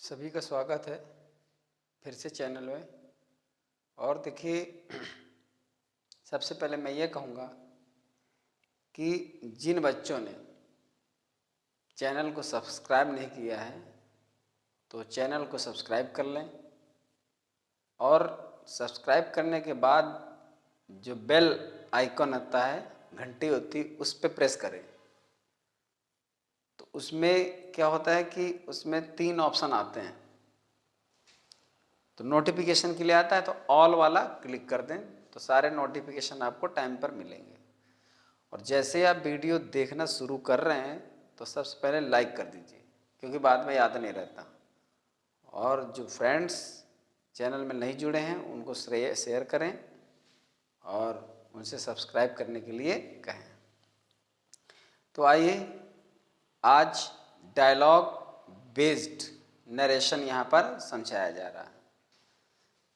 सभी का स्वागत है फिर से चैनल में। और देखिए, सबसे पहले मैं ये कहूँगा कि जिन बच्चों ने चैनल को सब्सक्राइब नहीं किया है तो चैनल को सब्सक्राइब कर लें, और सब्सक्राइब करने के बाद जो बेल आइकॉन आता है, घंटी होती, उस पर प्रेस करें। तो उसमें क्या होता है कि उसमें 3 ऑप्शन आते हैं। तो नोटिफिकेशन के लिए आता है तो ऑल वाला क्लिक कर दें तो सारे नोटिफिकेशन आपको टाइम पर मिलेंगे। और जैसे आप वीडियो देखना शुरू कर रहे हैं तो सबसे पहले लाइक कर दीजिए, क्योंकि बाद में याद नहीं रहता। और जो फ्रेंड्स चैनल में नहीं जुड़े हैं उनको शेयर करें और उनसे सब्सक्राइब करने के लिए कहें। तो आइए, आज डायलॉग बेस्ड नरेशन यहाँ पर समझाया जा रहा है,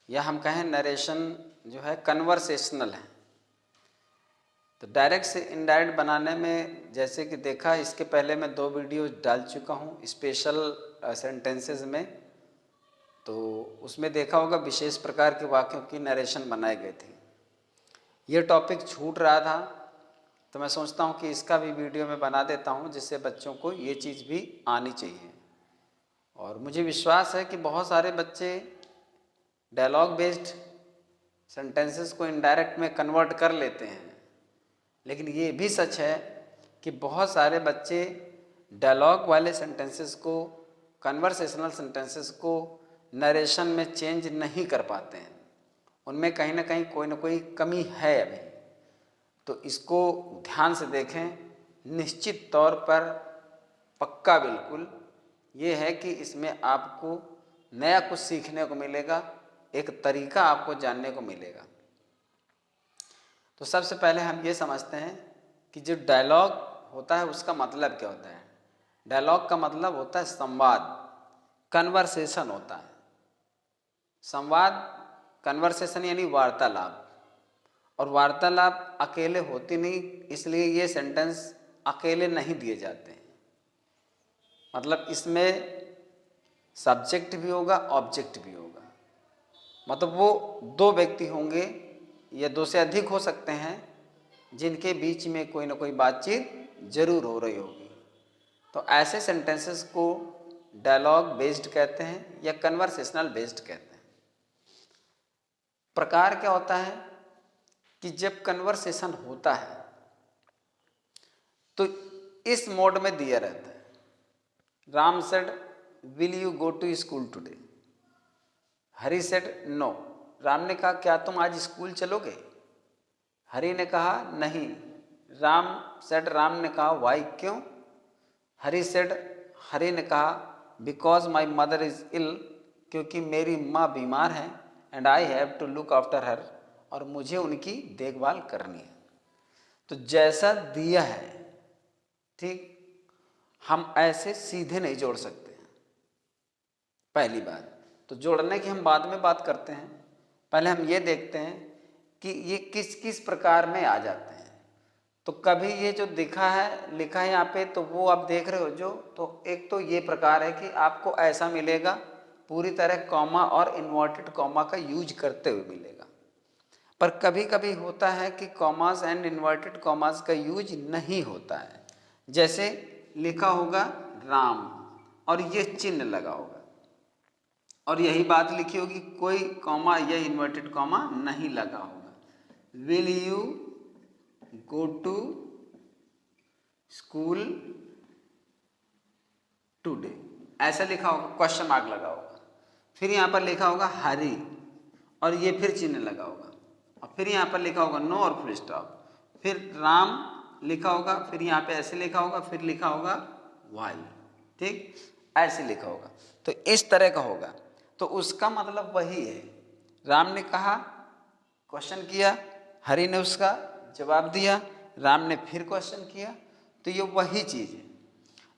या हम कहें नरेशन जो है कन्वर्सेशनल है। तो डायरेक्ट से इनडायरेक्ट बनाने में, जैसे कि देखा, इसके पहले मैं 2 वीडियो डाल चुका हूँ स्पेशल सेंटेंसेस में। तो उसमें देखा होगा विशेष प्रकार के वाक्यों की नरेशन बनाए गए थे। ये टॉपिक छूट रहा था तो मैं सोचता हूँ कि इसका भी वीडियो मैं बना देता हूँ, जिससे बच्चों को ये चीज़ भी आनी चाहिए। और मुझे विश्वास है कि बहुत सारे बच्चे डायलॉग बेस्ड सेंटेंसेस को इनडायरेक्ट में कन्वर्ट कर लेते हैं, लेकिन ये भी सच है कि बहुत सारे बच्चे डायलॉग वाले सेंटेंसेस को, कन्वर्सेशनल सेंटेंसेस को नरेशन में चेंज नहीं कर पाते हैं। उनमें कहीं ना कहीं कोई ना कोई कमी है अभी। तो इसको ध्यान से देखें। निश्चित तौर पर, पक्का बिल्कुल ये है कि इसमें आपको नया कुछ सीखने को मिलेगा, एक तरीका आपको जानने को मिलेगा। तो सबसे पहले हम ये समझते हैं कि जो डायलॉग होता है उसका मतलब क्या होता है। डायलॉग का मतलब होता है संवाद, कन्वर्सेशन होता है। संवाद, कन्वर्सेशन यानी वार्तालाप। और वार्तालाप अकेले होती नहीं, इसलिए ये सेंटेंस अकेले नहीं दिए जाते हैं। मतलब इसमें सब्जेक्ट भी होगा, ऑब्जेक्ट भी होगा। मतलब वो 2 व्यक्ति होंगे या 2 से अधिक हो सकते हैं जिनके बीच में कोई ना कोई बातचीत जरूर हो रही होगी। तो ऐसे सेंटेंसेस को डायलॉग बेस्ड कहते हैं या कन्वर्सेशनल बेस्ड कहते हैं। प्रकार क्या होता है कि जब कन्वर्सेशन होता है तो इस मोड में दिया रहता है। Ram said, will you go to school today? Hari said, no. Ram ने कहा, क्या तुम आज स्कूल चलोगे? हरी ने कहा, नहीं। राम सेड, राम ने कहा, वाई, क्यों? हरी सेड, हरी ने कहा, because my mother is ill, क्योंकि मेरी माँ बीमार है, and I have to look after her, और मुझे उनकी देखभाल करनी है। तो जैसा दिया है, ठीक, हम ऐसे सीधे नहीं जोड़ सकते हैं। पहली बात तो जोड़ने की हम बाद में बात करते हैं। पहले हम ये देखते हैं कि ये किस किस प्रकार में आ जाते हैं। तो कभी ये जो लिखा है यहाँ पे, तो वो आप देख रहे हो जो, तो एक तो ये प्रकार है कि आपको ऐसा मिलेगा, पूरी तरह कॉमा और इन्वर्टेड कॉमा का यूज करते हुए मिलेगा। पर कभी कभी होता है कि कॉमास एंड इन्वर्टेड कॉमास का यूज नहीं होता है। जैसे लिखा होगा राम और ये चिन्ह लगा होगा, और यही बात लिखी होगी, कोई कॉमा या इन्वर्टेड कॉमा नहीं लगा होगा। Will you go to school today, ऐसा लिखा होगा, क्वेश्चन मार्क लगा होगा। फिर यहाँ पर लिखा होगा हरी, और ये फिर चिन्ह लगा होगा, और फिर यहाँ पर लिखा होगा नो और फुल स्टॉप। फिर राम लिखा होगा, फिर यहाँ पे ऐसे लिखा होगा, फिर लिखा होगा वाई, ठीक, ऐसे लिखा होगा। तो इस तरह का होगा। तो उसका मतलब वही है। राम ने कहा, क्वेश्चन किया, हरि ने उसका जवाब दिया, राम ने फिर क्वेश्चन किया, तो ये वही चीज़ है।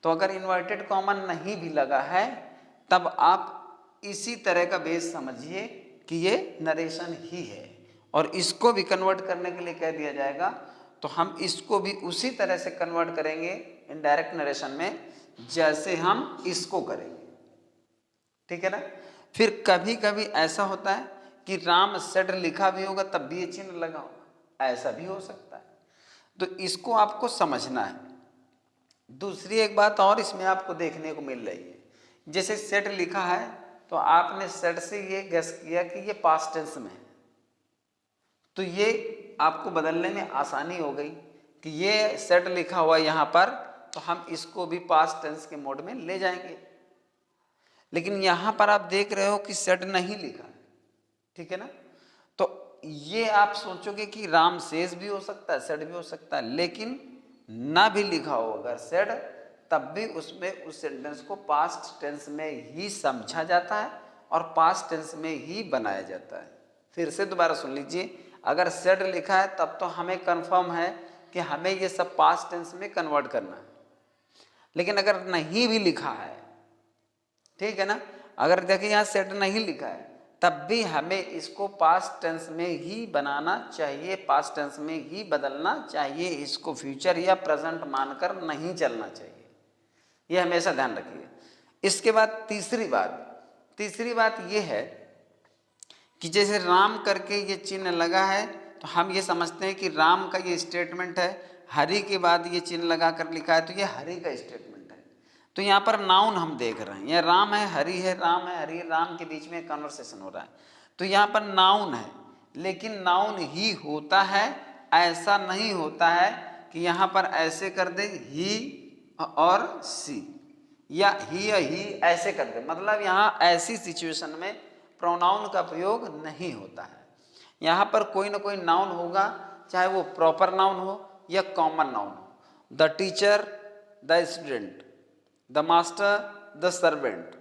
तो अगर इन्वर्टेड कॉमन नहीं भी लगा है तब आप इसी तरह का बेस समझिए कि ये नरेशन ही है। और इसको भी कन्वर्ट करने के लिए कह दिया जाएगा तो हम इसको भी उसी तरह से कन्वर्ट करेंगे इनडायरेक्ट नरेशन में, जैसे हम इसको करेंगे। ठीक है ना। फिर कभी कभी ऐसा होता है कि राम सेड लिखा भी होगा तब भी ये चिन्ह लगा होगा, ऐसा भी हो सकता है। तो इसको आपको समझना है। दूसरी एक बात और इसमें आपको देखने को मिल रही है, जैसे सेट लिखा है तो आपने सेट से ये गेस किया कि ये पास्ट टेंस में है, तो ये आपको बदलने में आसानी हो गई कि ये सेट लिखा हुआ यहाँ पर, तो हम इसको भी पास्ट टेंस के मोड में ले जाएंगे। लेकिन यहाँ पर आप देख रहे हो कि सेट नहीं लिखा है, ठीक है ना। तो ये आप सोचोगे कि राम शेष भी हो सकता है, सेट भी हो सकता है, लेकिन ना भी लिखा हो अगर सेट, तब भी उसमें उस सेंटेंस को पास्ट टेंस में ही समझा जाता है और पास्ट टेंस में ही बनाया जाता है। फिर से दोबारा सुन लीजिए, अगर सेट लिखा है तब तो हमें कंफर्म है कि हमें ये सब पास्ट टेंस में कन्वर्ट करना है। लेकिन अगर नहीं भी लिखा है, ठीक है ना, अगर देखिए यहाँ सेट नहीं लिखा है तब भी हमें इसको पास्ट टेंस में ही बनाना चाहिए, पास्ट टेंस में ही बदलना चाहिए, इसको फ्यूचर या प्रेजेंट मानकर नहीं चलना चाहिए, ये हमेशा ध्यान रखिए। इसके बाद तीसरी बात ये है कि जैसे राम करके ये चिन्ह लगा है तो हम ये समझते हैं कि राम का ये स्टेटमेंट है, हरि के बाद ये चिन्ह लगा कर लिखा है तो ये हरि का स्टेटमेंट है। तो यहाँ पर नाउन हम देख रहे हैं, यह राम है हरि है, राम है हरि, राम के बीच में कन्वर्सेशन हो रहा है, तो यहाँ पर नाउन है। लेकिन नाउन ही होता है, ऐसा नहीं होता है कि यहाँ पर ऐसे कर दे ही और सी, या ही ऐसे कर दे, मतलब यहाँ ऐसी सिचुएशन में प्रोनाउन का प्रयोग नहीं होता है। यहाँ पर कोई ना कोई नाउन होगा, चाहे वो प्रॉपर नाउन हो या कॉमन नाउन हो। The teacher, the student, the master, the servant,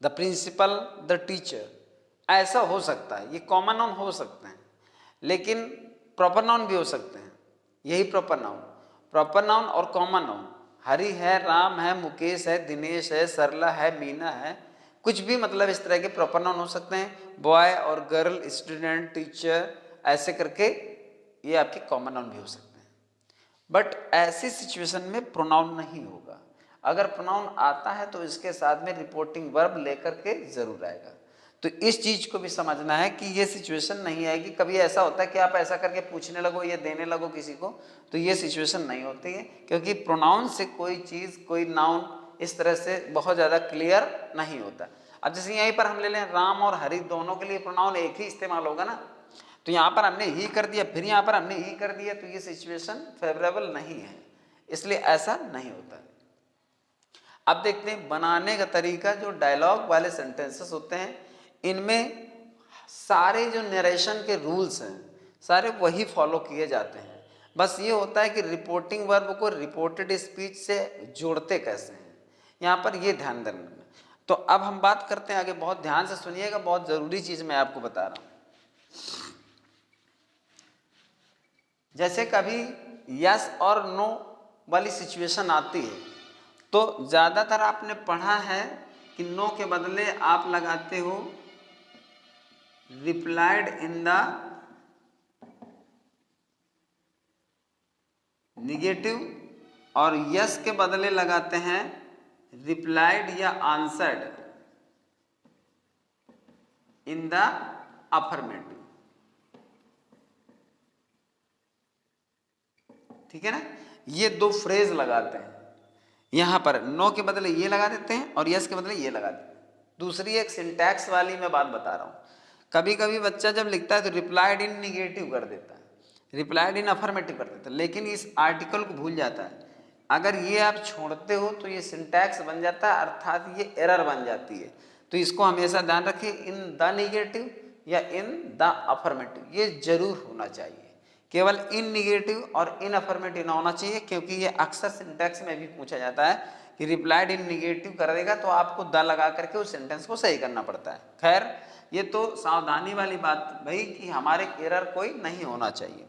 the principal, the teacher, ऐसा हो सकता है, ये कॉमन नाउन हो सकते हैं। लेकिन प्रॉपर नाउन भी हो सकते हैं, यही प्रॉपर नाउन और कॉमन नाउन, हरि है, राम है, मुकेश है, दिनेश है, सरला है, मीना है, कुछ भी, मतलब इस तरह के प्रॉपर नाउन हो सकते हैं। बॉय और गर्ल, स्टूडेंट, टीचर, ऐसे करके ये आपके कॉमन नाउन भी हो सकते हैं। बट ऐसी सिचुएशन में प्रोनाउन नहीं होगा। अगर प्रोनाउन आता है तो इसके साथ में रिपोर्टिंग वर्ब लेकर के जरूर आएगा। तो इस चीज को भी समझना है कि ये सिचुएशन नहीं आएगी। कभी ऐसा होता है कि आप ऐसा करके पूछने लगो या देने लगो किसी को, तो ये सिचुएशन नहीं होती है, क्योंकि प्रोनाउन से कोई चीज, कोई नाउन इस तरह से बहुत ज़्यादा क्लियर नहीं होता। अब जैसे यहीं पर हम ले लें, राम और हरि दोनों के लिए प्रोनाउन एक ही इस्तेमाल होगा ना, तो यहाँ पर हमने ही कर दिया, फिर यहाँ पर हमने ही कर दिया, तो ये सिचुएशन फेवरेबल नहीं है, इसलिए ऐसा नहीं होता है। अब देखते हैं बनाने का तरीका। जो डायलॉग वाले सेंटेंसेस होते हैं इनमें सारे जो नरेशन के रूल्स हैं सारे वही फॉलो किए जाते हैं, बस ये होता है कि रिपोर्टिंग वर्ब को रिपोर्टेड स्पीच से जोड़ते कैसे हैं, यहाँ पर ये ध्यान देना। तो अब हम बात करते हैं आगे, बहुत ध्यान से सुनिएगा, बहुत ज़रूरी चीज़ मैं आपको बता रहा हूँ। जैसे कभी यस और नो वाली सिचुएशन आती है तो ज़्यादातर आपने पढ़ा है कि नो के बदले आप लगाते हो रिप्लाइड इन द निगेटिव, और यस के बदले लगाते हैं रिप्लाइड या आंसर्ड इन द अफर्मेटिव। ठीक है ना, ये दो फ्रेज लगाते हैं। यहां पर नो के बदले ये लगा देते हैं और यस के बदले ये लगा देते हैं। दूसरी एक सिंटैक्स वाली मैं बात बता रहा हूं, कभी कभी बच्चा जब लिखता है तो रिप्लाइड इन निगेटिव कर देता है, रिप्लाइड इन अफर्मेटिव कर देता है, लेकिन इस आर्टिकल को भूल जाता है। अगर ये आप छोड़ते हो तो ये सिंटैक्स बन जाता है, अर्थात ये एरर बन जाती है। तो इसको हमेशा ध्यान रखिए, इन द निगेटिव या इन द अफर्मेटिव ये जरूर होना चाहिए। केवल इन निगेटिव और इन अफर्मेटिव ना होना चाहिए, क्योंकि ये अक्सर सिंटैक्स में भी पूछा जाता है कि रिप्लाइड इन निगेटिव कर देगा तो आपको द लगा करके उस सेंटेंस को सही करना पड़ता है। खैर ये तो सावधानी वाली बात भाई कि हमारे एरर कोई नहीं होना चाहिए।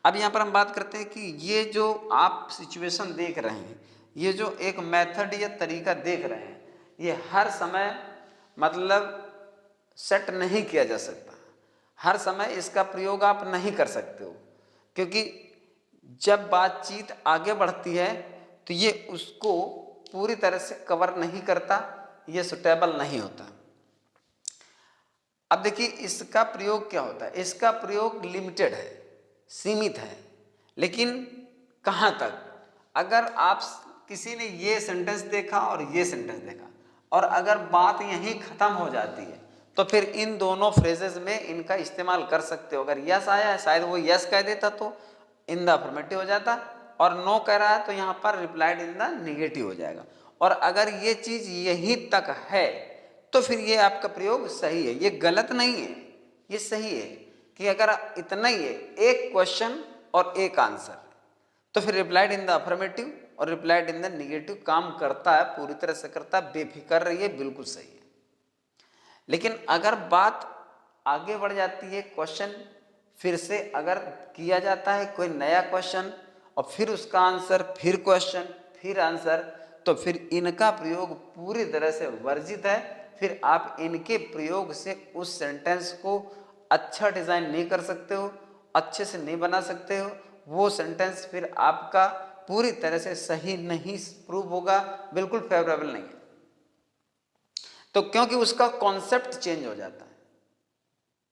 अब यहाँ पर हम बात करते हैं कि ये जो आप सिचुएशन देख रहे हैं, ये जो एक मेथड या तरीका देख रहे हैं, ये हर समय मतलब सेट नहीं किया जा सकता, हर समय इसका प्रयोग आप नहीं कर सकते हो, क्योंकि जब बातचीत आगे बढ़ती है तो ये उसको पूरी तरह से कवर नहीं करता, ये सुटेबल नहीं होता। अब देखिए इसका प्रयोग क्या होता है, इसका प्रयोग लिमिटेड है, सीमित है, लेकिन कहाँ तक, अगर आप किसी ने ये सेंटेंस देखा और ये सेंटेंस देखा और अगर बात यहीं खत्म हो जाती है तो फिर इन दोनों फ्रेजेस में इनका इस्तेमाल कर सकते हो। अगर यस आया है, शायद वो यस कह देता तो इन द अफर्मेटिव हो जाता, और नो कह रहा है तो यहाँ पर रिप्लाइड इन द निगेटिव हो जाएगा। और अगर ये चीज यहीं तक है तो फिर ये आपका प्रयोग सही है, ये गलत नहीं है, ये सही है कि अगर इतना ही है, एक क्वेश्चन और एक आंसर, तो फिर रिप्लाइड इन द अफर्मेटिव और रिप्लाइड इन द निगेटिव काम करता है, पूरी तरह से करता है, बेफिक्र रहिए, बिल्कुल सही है। लेकिन अगर बात आगे बढ़ जाती है, क्वेश्चन फिर से अगर किया जाता है कोई नया क्वेश्चन और फिर उसका आंसर, फिर क्वेश्चन, फिर आंसर, तो फिर इनका प्रयोग पूरी तरह से वर्जित है। फिर आप इनके प्रयोग से उस सेंटेंस को अच्छा डिजाइन नहीं कर सकते हो, अच्छे से नहीं बना सकते हो, वो सेंटेंस फिर आपका पूरी तरह से सही नहीं प्रूव होगा, बिल्कुल फेवरेबल नहीं है। तो क्योंकि उसका कॉन्सेप्ट चेंज हो जाता है,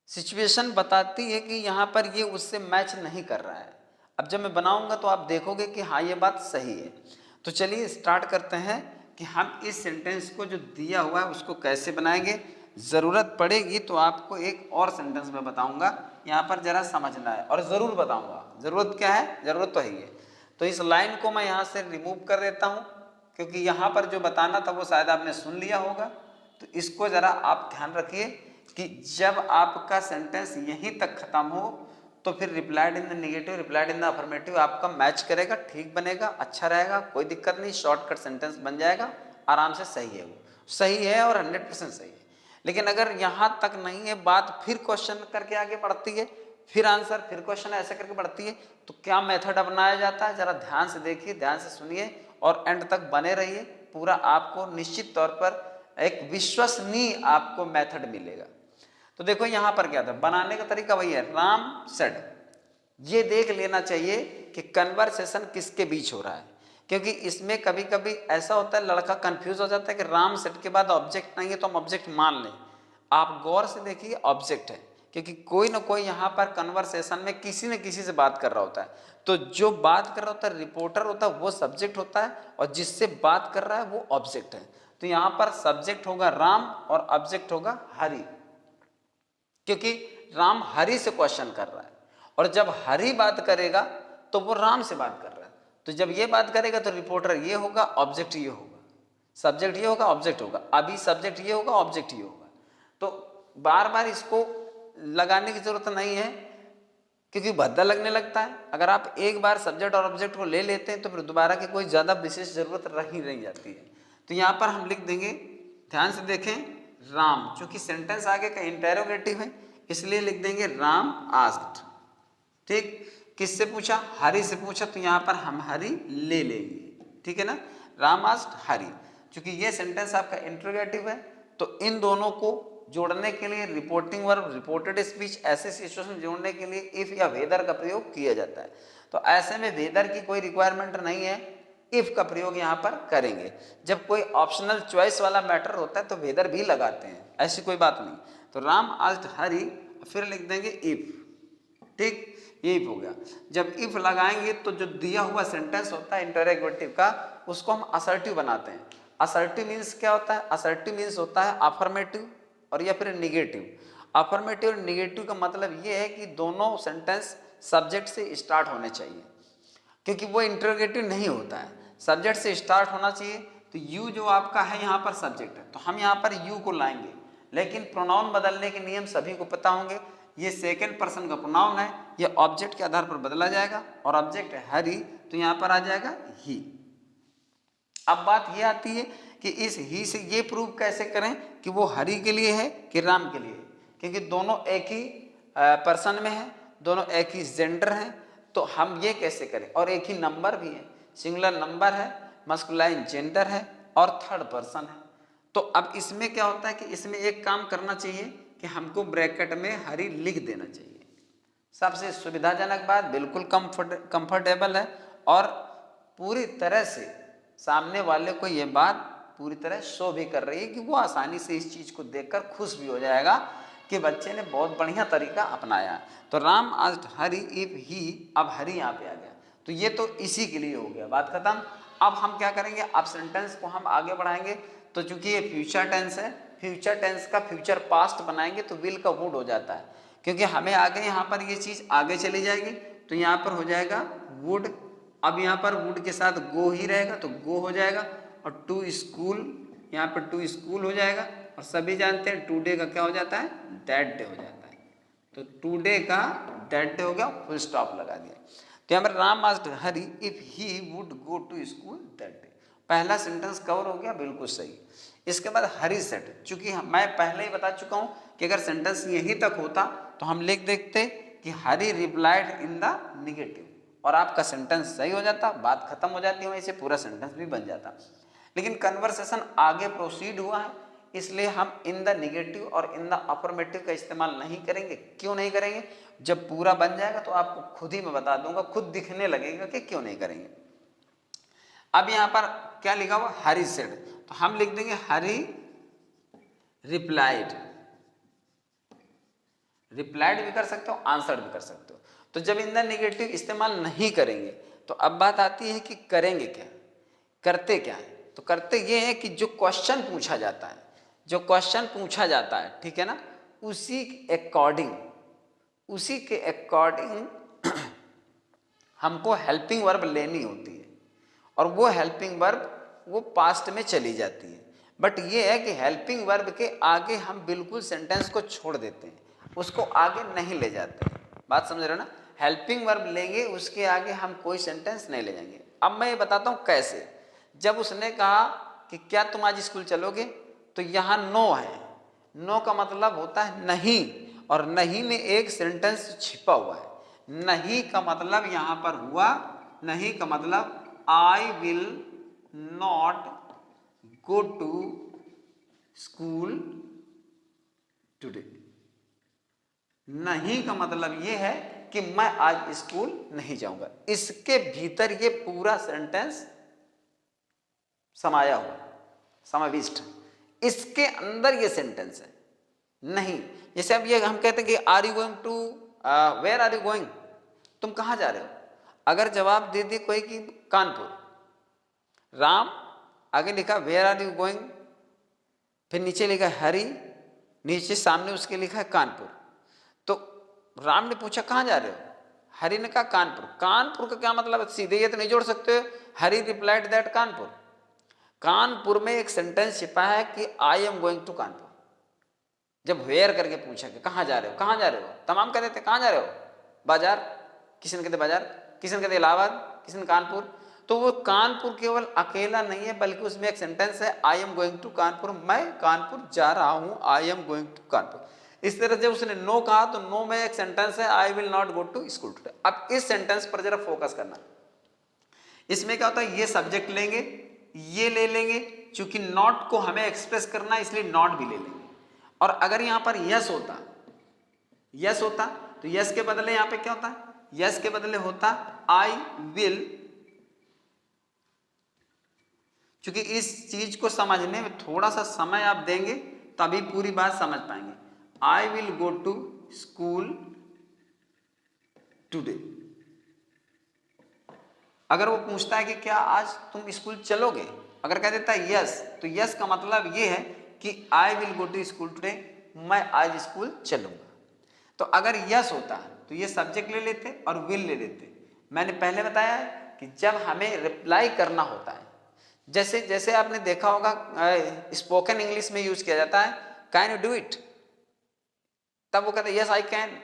सिचुएशन बताती है कि यहाँ पर ये उससे मैच नहीं कर रहा है। अब जब मैं बनाऊंगा तो आप देखोगे कि हाँ ये बात सही है। तो चलिए स्टार्ट करते हैं कि हम इस सेंटेंस को जो दिया हुआ है उसको कैसे बनाएंगे। ज़रूरत पड़ेगी तो आपको एक और सेंटेंस में बताऊंगा, यहाँ पर जरा समझना है और ज़रूर बताऊंगा। ज़रूरत क्या है, ज़रूरत तो है। तो इस लाइन को मैं यहाँ से रिमूव कर देता हूँ क्योंकि यहाँ पर जो बताना था वो शायद आपने सुन लिया होगा। तो इसको ज़रा आप ध्यान रखिए कि जब आपका सेंटेंस यहीं तक खत्म हो तो फिर replied in the negative, replied in the affirmative आपका मैच करेगा, ठीक बनेगा, अच्छा रहेगा, कोई दिक्कत नहीं, शॉर्टकट सेंटेंस बन जाएगा, आराम से सही है, वो सही है और 100% सही है। लेकिन अगर यहाँ तक नहीं है बात, फिर क्वेश्चन करके आगे बढ़ती है, फिर आंसर, फिर क्वेश्चन, ऐसे करके बढ़ती है, तो क्या मेथड अपनाया जाता है, जरा ध्यान से देखिए, ध्यान से सुनिए और एंड तक बने रहिए। पूरा आपको निश्चित तौर पर एक विश्वसनीय आपको मेथड मिलेगा। तो देखो यहाँ पर क्या था, बनाने का तरीका वही है, राम सेड। ये देख लेना चाहिए कि कन्वर्सेशन किसके बीच हो रहा है, क्योंकि इसमें कभी कभी ऐसा होता है लड़का कंफ्यूज हो जाता है कि राम सेड के बाद ऑब्जेक्ट नहीं है तो हम ऑब्जेक्ट मान लें। आप गौर से देखिए, ऑब्जेक्ट है, क्योंकि कोई ना कोई यहाँ पर कन्वर्सेशन में किसी न किसी से बात कर रहा होता है। तो जो बात कर रहा होता है रिपोर्टर होता है, वो सब्जेक्ट होता है, और जिससे बात कर रहा है वो ऑब्जेक्ट है। तो यहाँ पर सब्जेक्ट होगा राम और ऑब्जेक्ट होगा हरि, क्योंकि राम हरि से क्वेश्चन कर रहा है, और जब हरि बात करेगा तो वो राम से बात कर रहा है। तो जब ये बात करेगा तो रिपोर्टर ये होगा, ऑब्जेक्ट ये होगा, सब्जेक्ट ये होगा, ऑब्जेक्ट होगा। अभी सब्जेक्ट ये होगा, ऑब्जेक्ट ये होगा। तो बार बार इसको लगाने की जरूरत नहीं है क्योंकि भद्दा लगने लगता है। अगर आप एक बार सब्जेक्ट और ऑब्जेक्ट को ले लेते हैं तो फिर दोबारा की कोई ज्यादा विशेष जरूरत रही नहीं जाती है। तो यहाँ पर हम लिख देंगे, ध्यान से देखें, राम, चूंकि सेंटेंस आगे का इंटेरोगेटिव है इसलिए लिख देंगे राम आस्क्ड। ठीक, किससे पूछा, हरि से पूछा, तो यहाँ पर हम हरि ले लेंगे, ठीक है ना, राम आस्क्ड हरि। चूंकि ये सेंटेंस आपका इंटेरोगेटिव है तो इन दोनों को जोड़ने के लिए रिपोर्टिंग वर्ब, रिपोर्टेड स्पीच, ऐसे सिचुएशन जोड़ने के लिए इफ या वेदर का प्रयोग किया जाता है। तो ऐसे में वेदर की कोई रिक्वायरमेंट नहीं है, इफ का प्रयोग यहाँ पर करेंगे। जब कोई ऑप्शनल चॉइस वाला मैटर होता है तो वेदर भी लगाते हैं, ऐसी कोई बात नहीं। तो राम आस्क्ड हरि, फिर लिख देंगे इफ। ठीक, ये इफ हो गया। जब इफ लगाएंगे तो जो दिया हुआ सेंटेंस होता है इंटरोगेटिव का, उसको हम असर्टिव बनाते हैं। असर्टिव मीन्स क्या होता है, असर्टिव मीन्स होता है अफर्मेटिव और या फिर निगेटिव। अफर्मेटिव और निगेटिव का मतलब ये है कि दोनों सेंटेंस सब्जेक्ट से स्टार्ट होने चाहिए, क्योंकि वो इंटरोगेटिव नहीं होता है, सब्जेक्ट से स्टार्ट होना चाहिए। तो यू जो आपका है यहाँ पर सब्जेक्ट है, तो हम यहाँ पर यू को लाएंगे, लेकिन प्रोनाउन बदलने के नियम सभी को पता होंगे। ये सेकेंड पर्सन का प्रोनाउन है, ये ऑब्जेक्ट के आधार पर बदला जाएगा, और ऑब्जेक्ट है हरि, तो यहाँ पर आ जाएगा ही। अब बात ये आती है कि इस ही से ये प्रूव कैसे करें कि वो हरि के लिए है कि राम के लिए, क्योंकि दोनों एक ही पर्सन में है, दोनों एक ही जेंडर हैं। तो हम ये कैसे करें, और एक ही नंबर भी है, सिंगुलर नंबर है, मस्कुलाइन जेंडर है और थर्ड पर्सन है। तो अब इसमें क्या होता है कि इसमें एक काम करना चाहिए कि हमको ब्रैकेट में हरि लिख देना चाहिए। सबसे सुविधाजनक बात, बिल्कुल कंफर्टेबल है, और पूरी तरह से सामने वाले को ये बात पूरी तरह शो भी कर रही है कि वो आसानी से इस चीज़ को देखकर खुश भी हो जाएगा कि बच्चे ने बहुत बढ़िया तरीका अपनाया। तो राम आस्क्ड हरी इफ ही, अब हरी यहाँ पे आ गया, तो ये तो इसी के लिए हो गया, बात खत्म। अब हम क्या करेंगे, अब सेंटेंस को हम आगे बढ़ाएंगे। तो चूंकि ये फ्यूचर टेंस है, फ्यूचर टेंस का फ्यूचर पास्ट बनाएंगे तो विल का वुड हो जाता है, क्योंकि हमें आगे यहाँ पर ये चीज़ आगे चली जाएगी। तो यहाँ पर हो जाएगा वुड, अब यहाँ पर वुड के साथ गो ही रहेगा तो गो हो जाएगा, और टू स्कूल, यहाँ पर टू स्कूल हो जाएगा। और सभी जानते हैं टुडे का क्या हो जाता है, दैट डे हो जाता है। तो टुडे का दैट डे हो गया, फुल स्टॉप लगा दिया। तो यहाँ पर Ram asked Hari if he would go to school that day, पहला सेंटेंस कवर हो गया, बिल्कुल सही। इसके बाद हरी सेड, चूंकि मैं पहले ही बता चुका हूं कि अगर सेंटेंस यहीं तक होता तो हम लिख देखते कि Hari replied in the negative, और आपका सेंटेंस सही हो जाता, बात खत्म हो जाती, वहीं से पूरा सेंटेंस भी बन जाता। लेकिन कन्वर्सेशन आगे प्रोसीड हुआ है, इसलिए हम इन द निगेटिव और इन द अफर्मेटिव का इस्तेमाल नहीं करेंगे। क्यों नहीं करेंगे, जब पूरा बन जाएगा तो आपको खुद ही मैं बता दूंगा, खुद दिखने लगेगा कि क्यों नहीं करेंगे। अब यहां पर क्या लिखा हुआ, हरी सेड, तो हम लिख देंगे हरी रिप्लाइड, रिप्लाइड भी कर सकते हो, आंसर्ड भी कर सकते हो। तो जब इन द निगेटिव इस्तेमाल नहीं करेंगे तो अब बात आती है कि करेंगे क्या, करते क्या है। तो करते ये है कि जो क्वेश्चन पूछा जाता है, जो क्वेश्चन पूछा जाता है, ठीक है ना, उसी के अकॉर्डिंग हमको हेल्पिंग वर्ब लेनी होती है, और वो हेल्पिंग वर्ब वो पास्ट में चली जाती है। बट ये है कि हेल्पिंग वर्ब के आगे हम बिल्कुल सेंटेंस को छोड़ देते हैं, उसको आगे नहीं ले जाते हैं। बात समझ रहे हो ना, हेल्पिंग वर्ब लेंगे, उसके आगे हम कोई सेंटेंस नहीं ले जाएंगे। अब मैं ये बताता हूँ कैसे। जब उसने कहा कि क्या तुम आज स्कूल चलोगे, तो यहाँ नो है, नो का मतलब होता है नहीं, और नहीं में एक सेंटेंस छिपा हुआ है। नहीं का मतलब यहाँ पर हुआ, नहीं का मतलब I will not go to school today. नहीं का मतलब ये है कि मैं आज स्कूल नहीं जाऊंगा। इसके भीतर ये पूरा सेंटेंस समाया हुआ, समाविष्ट, इसके अंदर ये सेंटेंस है। नहीं, जैसे अब ये हम कहते हैं कि are you going to, where are you going, तुम कहां जा रहे हो। अगर जवाब दे दे कोई कि कानपुर, राम आगे लिखा वेयर आर यू गोइंग, फिर नीचे लिखा हरी, नीचे सामने उसके लिखा है कानपुर। तो राम ने पूछा कहां जा रहे हो, हरी ने कहा कानपुर। कानपुर का क्या मतलब है, सीधे ये तो नहीं जोड़ सकते, हरी रिप्लाइड दैट कानपुर। कानपुर में एक सेंटेंस छिपा है कि I am going to Kanpur. जब वेयर करके पूछा कि कहां जा रहे हो, कहां जा रहे हो, तमाम कहते थे कहां जा रहे हो, बाजार, किसी ने कहते बाजार, किसी ने कहते इलाहाबाद, किसी ने कानपुर। तो वो कानपुर केवल अकेला नहीं है, बल्कि उसमें एक सेंटेंस है I am going to Kanpur, मैं कानपुर जा रहा हूं, I am going to Kanpur. इस तरह जब उसने नो कहा तो नो में एक सेंटेंस है I will not go to school today. अब इस सेंटेंस पर जरा फोकस करना। इसमें क्या होता है, ये सब्जेक्ट लेंगे, ये ले लेंगे, चूंकि नॉट को हमें एक्सप्रेस करना है इसलिए नॉट भी ले लेंगे। और अगर यहां पर यस होता, यस होता तो यस के बदले यहां पे क्या होता है, यस के बदले होता आई विल। क्योंकि इस चीज को समझने में थोड़ा सा समय आप देंगे तभी पूरी बात समझ पाएंगे। I will go to school today. अगर वो पूछता है कि क्या आज तुम स्कूल चलोगे, अगर कह देता है यस, तो यस का मतलब ये है कि I will go to school today, मैं आज स्कूल चलूंगा। तो अगर यस होता तो ये सब्जेक्ट ले लेते और विल ले लेते। मैंने पहले बताया है कि जब हमें रिप्लाई करना होता है, जैसे जैसे आपने देखा होगा स्पोकन इंग्लिश में यूज किया जाता है कैन यू डू इट, तब वो कहते हैं yes I can,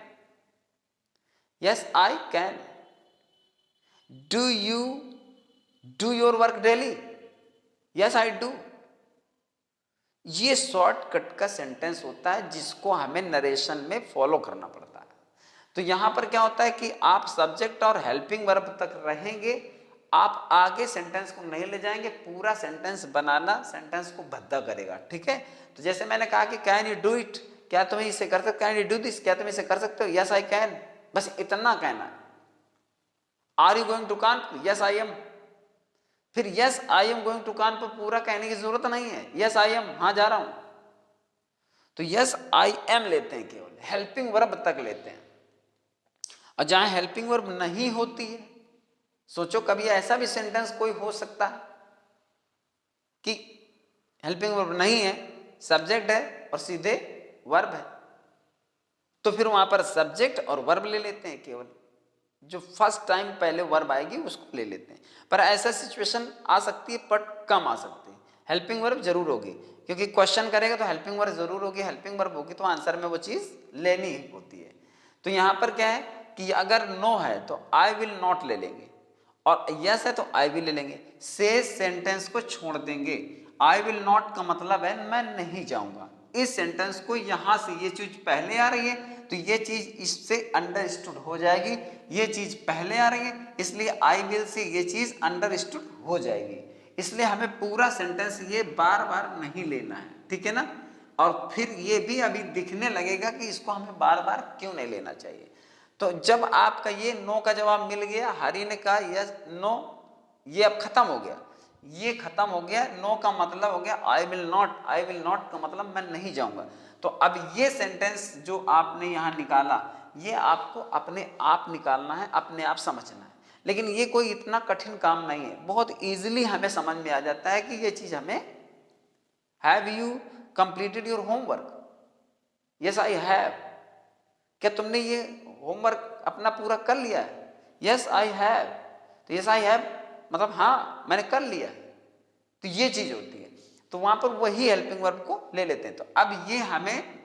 yes I can. Do you do your work daily, yes I do. ये शॉर्टकट का सेंटेंस होता है जिसको हमें नरेशन में फॉलो करना पड़ता है। तो यहां पर क्या होता है कि आप सब्जेक्ट और हेल्पिंग वर्ब तक रहेंगे, आप आगे सेंटेंस को नहीं ले जाएंगे। पूरा सेंटेंस बनाना सेंटेंस को भद्दा करेगा, ठीक है। तो जैसे मैंने कहा कि कैन यू डू इट, क्या तुम इसे कर सकते, कैन यू डू दिस, क्या तुम इसे कर सकते हो, यस आई कैन, बस इतना कहना है। Are you going to Kanpur, yes I am. फिर yes I am going to Kanpur पूरा कहने की जरूरत नहीं है, यस आई एम, हाँ जा रहा हूं, तो यस आई एम लेते हैं, केवल हेल्पिंग वर्ब तक लेते हैं। और जहां हेल्पिंग वर्ब नहीं होती है, सोचो कभी ऐसा भी सेंटेंस कोई हो सकता है कि हेल्पिंग वर्ब नहीं है, सब्जेक्ट है और सीधे वर्ब है, तो फिर वहां पर सब्जेक्ट और वर्ब ले लेते हैं, केवल जो फर्स्ट टाइम पहले वर्ब आएगी उसको ले लेते हैं। पर ऐसा सिचुएशन आ सकती है, बट कम आ सकती है। हेल्पिंग वर्ब जरूर होगी, क्योंकि क्वेश्चन करेगा तो हेल्पिंग वर्ब जरूर होगी, हेल्पिंग वर्ब होगी तो आंसर में वो चीज लेनी ही होती है। तो यहां पर क्या है कि अगर नो है तो आई विल नॉट ले लेंगे, और यस है तो आई विल ले लेंगे, से सेंटेंस को छोड़ देंगे। आई विल नॉट का मतलब है मैं नहीं जाऊंगा। इस सेंटेंस को यहां से ये चीज पहले आ रही है तो ये चीज इससे अंडरस्टूड हो जाएगी, ये चीज पहले आ रही है इसलिए आई विल से ये चीज अंडरस्टूड हो जाएगी। इसलिए हमें पूरा सेंटेंस ये बार बार नहीं लेना है, ठीक है ना। और फिर ये भी अभी दिखने लगेगा कि इसको हमें बार बार क्यों नहीं लेना चाहिए। तो जब आपका ये नो का जवाब मिल गया, हरी ने कहा यस नो, ये अब खत्म हो गया, ये खत्म हो गया। नो का मतलब हो गया आई will not, I will not का मतलब मैं नहीं जाऊंगा। तो अब ये सेंटेंस जो आपने यहां निकाला, ये आपको अपने आप निकालना है, अपने आप समझना है। लेकिन ये कोई इतना कठिन काम नहीं है, बहुत इजीली हमें समझ में आ जाता है कि ये चीज हमें, have you completed your homework, yes I have, क्या तुमने ये होमवर्क अपना पूरा कर लिया है, यस आई हैव, तो यस आई हैव मतलब हाँ मैंने कर लिया, तो ये चीज होती है। तो वहां पर वही हेल्पिंग वर्ब को ले लेते हैं। तो अब ये हमें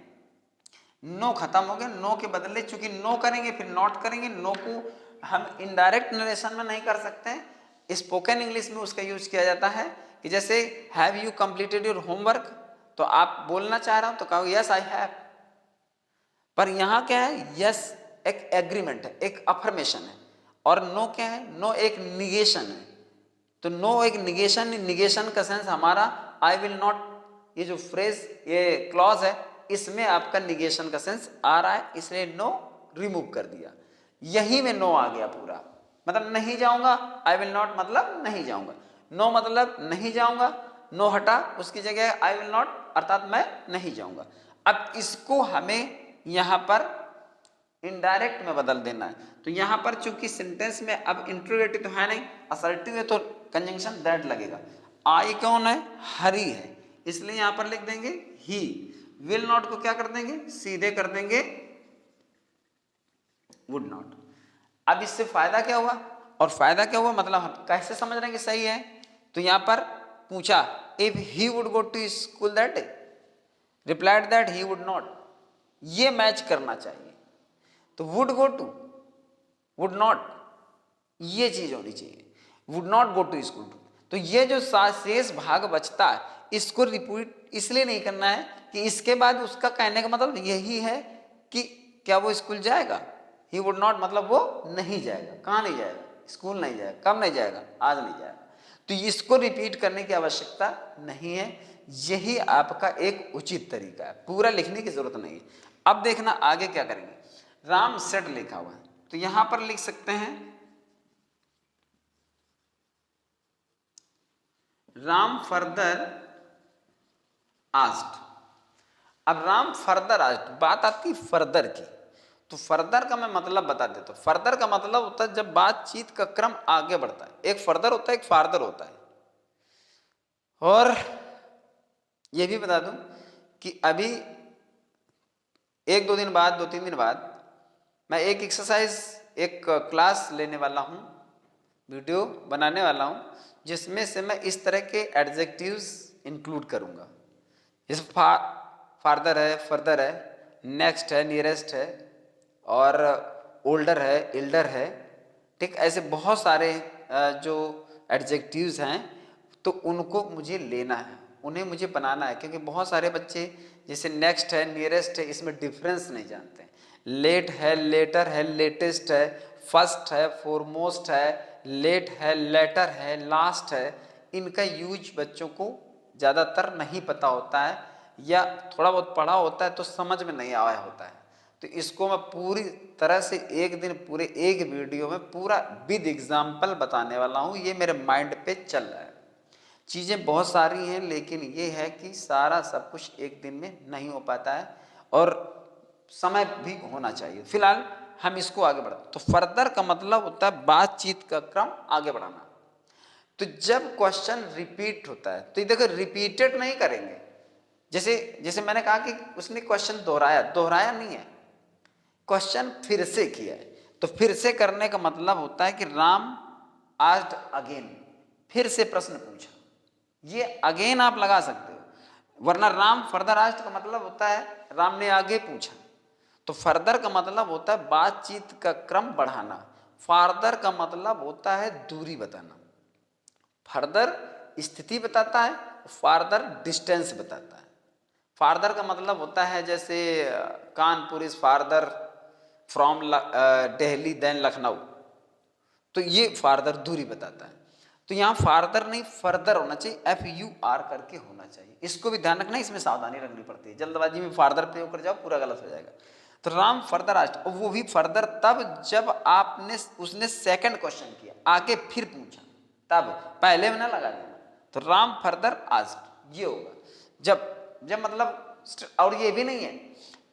नो खत्म हो गया, नो के बदले चूंकि नो करेंगे फिर नॉट करेंगे, नो को हम इनडायरेक्ट नरेशन में नहीं कर सकते हैं, स्पोकन इंग्लिश में उसका यूज किया जाता है कि जैसे have you completed your homework, तो आप बोलना चाह रहा हूं तो कहो यस आई हैव। पर यहां क्या है, यस एक एग्रीमेंट है, एक अफर्मेशन है, और नो क्या है, नो एक निगेशन है। तो नो एक निगेशन, निगेशन का सेंस हमारा आई विल नॉट, ये जो फ्रेज ये क्लॉज है इसमें आपका निगेशन का सेंस आ रहा है, इसलिए नो रिमूव कर दिया। यही में नो आ गया पूरा, मतलब नहीं जाऊंगा, आई विल नॉट मतलब नहीं जाऊंगा, नो मतलब नहीं जाऊंगा, नो हटा उसकी जगह आई विल नॉट अर्थात मैं नहीं जाऊंगा। अब इसको हमें यहां पर इनडायरेक्ट में बदल देना है। तो यहां पर चूंकि सेंटेंस में अब इंट्रोगेटिव तो है नहीं, असर्टिव है, तो कंजंक्शन दैट लगेगा। आई कौन है, हरी है, इसलिए यहां पर लिख देंगे ही। विल नॉट को क्या कर देंगे, सीधे कर देंगे वुड नॉट। अब इससे फायदा क्या हुआ, और फायदा क्या हुआ मतलब हम कैसे समझ रहे हैं कि सही है। तो यहां पर पूछा if he would go to school that day, replied that he would not, ये मैच करना चाहिए। तो would go to, would not, ये चीज होनी चाहिए, would not go to school. तो ये जो शेष भाग बचता है इसको रिपीट इसलिए नहीं करना है कि इसके बाद उसका कहने का मतलब यही है कि क्या वो स्कूल जाएगा। ही वुड नॉट मतलब वो नहीं जाएगा, कहाँ नहीं जाएगा, स्कूल नहीं जाएगा, कब नहीं जाएगा, आज नहीं जाएगा। तो इसको रिपीट करने की आवश्यकता नहीं है, यही आपका एक उचित तरीका है, पूरा लिखने की जरूरत नहीं है। अब देखना आगे क्या करेंगे, राम सेड लिखा हुआ है तो यहां पर लिख सकते हैं राम फर्दर आस्क्ड। अब राम फर्दर आस्क्ड, बात आती फर्दर की, तो फर्दर का मैं मतलब बता देता हूं। फर्दर का मतलब होता है जब बातचीत का क्रम आगे बढ़ता है, एक फर्दर होता है एक फार्दर होता है। और यह भी बता दूं कि अभी एक दो दिन बाद, दो तीन दिन बाद मैं एक एक्सरसाइज, एक क्लास लेने वाला हूं, वीडियो बनाने वाला हूं, जिसमें से मैं इस तरह के एडजेक्टिव्स इंक्लूड करूंगा। जैसे फार्दर है, फर्दर है, नेक्स्ट है, नियरेस्ट है, और ओल्डर है, एल्डर है, ठीक। ऐसे बहुत सारे जो एडजेक्टिव्स हैं तो उनको मुझे लेना है, उन्हें मुझे बनाना है, क्योंकि बहुत सारे बच्चे जैसे नेक्स्ट है, नियरेस्ट है, इसमें डिफरेंस नहीं जानते। लेट है, लेटर है, लेटेस्ट है, फर्स्ट है, फोरमोस्ट है, लेट है, लेटर है, लास्ट है, इनका यूज बच्चों को ज़्यादातर नहीं पता होता है, या थोड़ा बहुत पढ़ा होता है तो समझ में नहीं आया होता है। तो इसको मैं पूरी तरह से एक दिन पूरे एक वीडियो में पूरा विद एग्जाम्पल बताने वाला हूँ। ये मेरे माइंड पे चल रहा है। चीज़ें बहुत सारी हैं, लेकिन ये है कि सारा सब कुछ एक दिन में नहीं हो पाता है और समय भी होना चाहिए। फिलहाल हम इसको आगे बढ़ाते। तो फर्दर का मतलब होता है बातचीत का क्रम आगे बढ़ाना। तो जब क्वेश्चन रिपीट होता है तो देखो रिपीटेड नहीं करेंगे। जैसे जैसे मैंने कहा कि उसने क्वेश्चन दोहराया नहीं है, क्वेश्चन फिर से किया है। तो फिर से करने का मतलब होता है कि राम आस्क्ड अगेन, फिर से प्रश्न पूछा। ये अगेन आप लगा सकते हो, वरना राम फर्दर आस्क्ड का मतलब होता है राम ने आगे पूछा। तो फर्दर का मतलब होता है बातचीत का क्रम बढ़ाना। फार्दर का मतलब होता है दूरी बताना। फर्दर स्थिति बताता है, फार्दर डिस्टेंस बताता है। फार्दर का मतलब होता है जैसे Kanpur is farther from Delhi than Lucknow, तो ये फार्दर दूरी बताता है। तो यहाँ फार्दर नहीं फर्दर होना चाहिए, FUR करके होना चाहिए। इसको भी ध्यान रखना, इसमें सावधानी रखनी पड़ती है। जल्दबाजी में फार्दर प्रयोग कर जाओ पूरा गलत हो जाएगा। तो राम फर्दर आस्क्ड, और वो भी फर्दर तब जब उसने सेकंड क्वेश्चन किया, आगे फिर पूछा, तब पहले में ना लगा देना। तो राम फर्दर आस्क्ड ये होगा जब मतलब। और ये भी नहीं है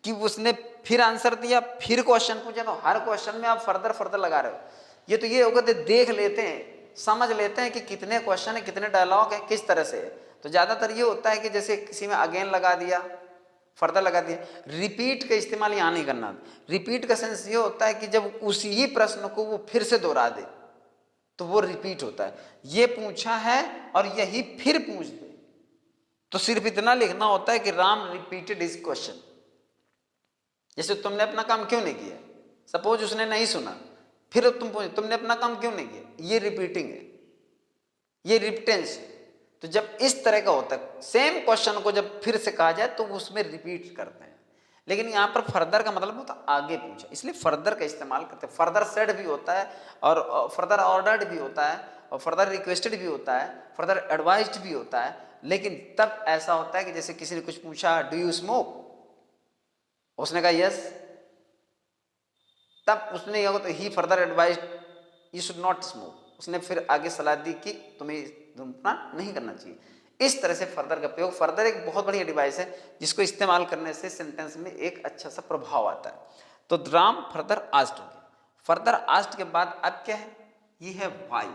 कि उसने फिर आंसर दिया फिर क्वेश्चन पूछा, तो हर क्वेश्चन में आप फर्दर लगा रहे हो। ये होगा तो देख लेते हैं, समझ लेते हैं कि कितने क्वेश्चन है, कितने डायलॉग है, किस तरह से है। तो ज्यादातर ये होता है कि जैसे किसी में अगेन लगा दिया, फर्दर लगा दिया। रिपीट का इस्तेमाल यहाँ नहीं करना। रिपीट का सेंस ये होता है कि जब उसी ही प्रश्न को वो फिर से दोहरा दे तो वो रिपीट होता है। ये पूछा है और यही फिर पूछ दे, तो सिर्फ इतना लिखना होता है कि राम रिपीटेड हिज क्वेश्चन। जैसे तुमने अपना काम क्यों नहीं किया, सपोज उसने नहीं सुना, फिर तुमने अपना काम क्यों नहीं किया, ये रिपीटिंग है, ये रिपीटेंस है। तो जब इस तरह का होता है, सेम क्वेश्चन को जब फिर से कहा जाए तो उसमें रिपीट करते हैं। लेकिन यहाँ पर फर्दर का मतलब होता है आगे पूछा, इसलिए फर्दर का इस्तेमाल करते हैं। फर्दर सेड भी होता है और फर्दर ऑर्डर्ड भी होता है और फर्दर रिक्वेस्टेड भी होता है, फर्दर एडवाइज्ड भी होता है। लेकिन तब ऐसा होता है कि जैसे किसी ने कुछ पूछा, डू यू स्मोक, उसने कहा यस, तब उसने यह तो ही further advise you should not smoke, उसने फिर आगे सलाह दी कि तुम्हें धूम्रपान नहीं करना चाहिए। इस तरह से फर्दर का प्रयोग। फर्दर एक बहुत बढ़िया डिवाइस है जिसको इस्तेमाल करने से सेंटेंस में एक अच्छा सा प्रभाव आता है। तो राम फर्दर आस्क्ड हो गया। फर्दर आस्क्ड के बाद अब क्या है, ये है वाई।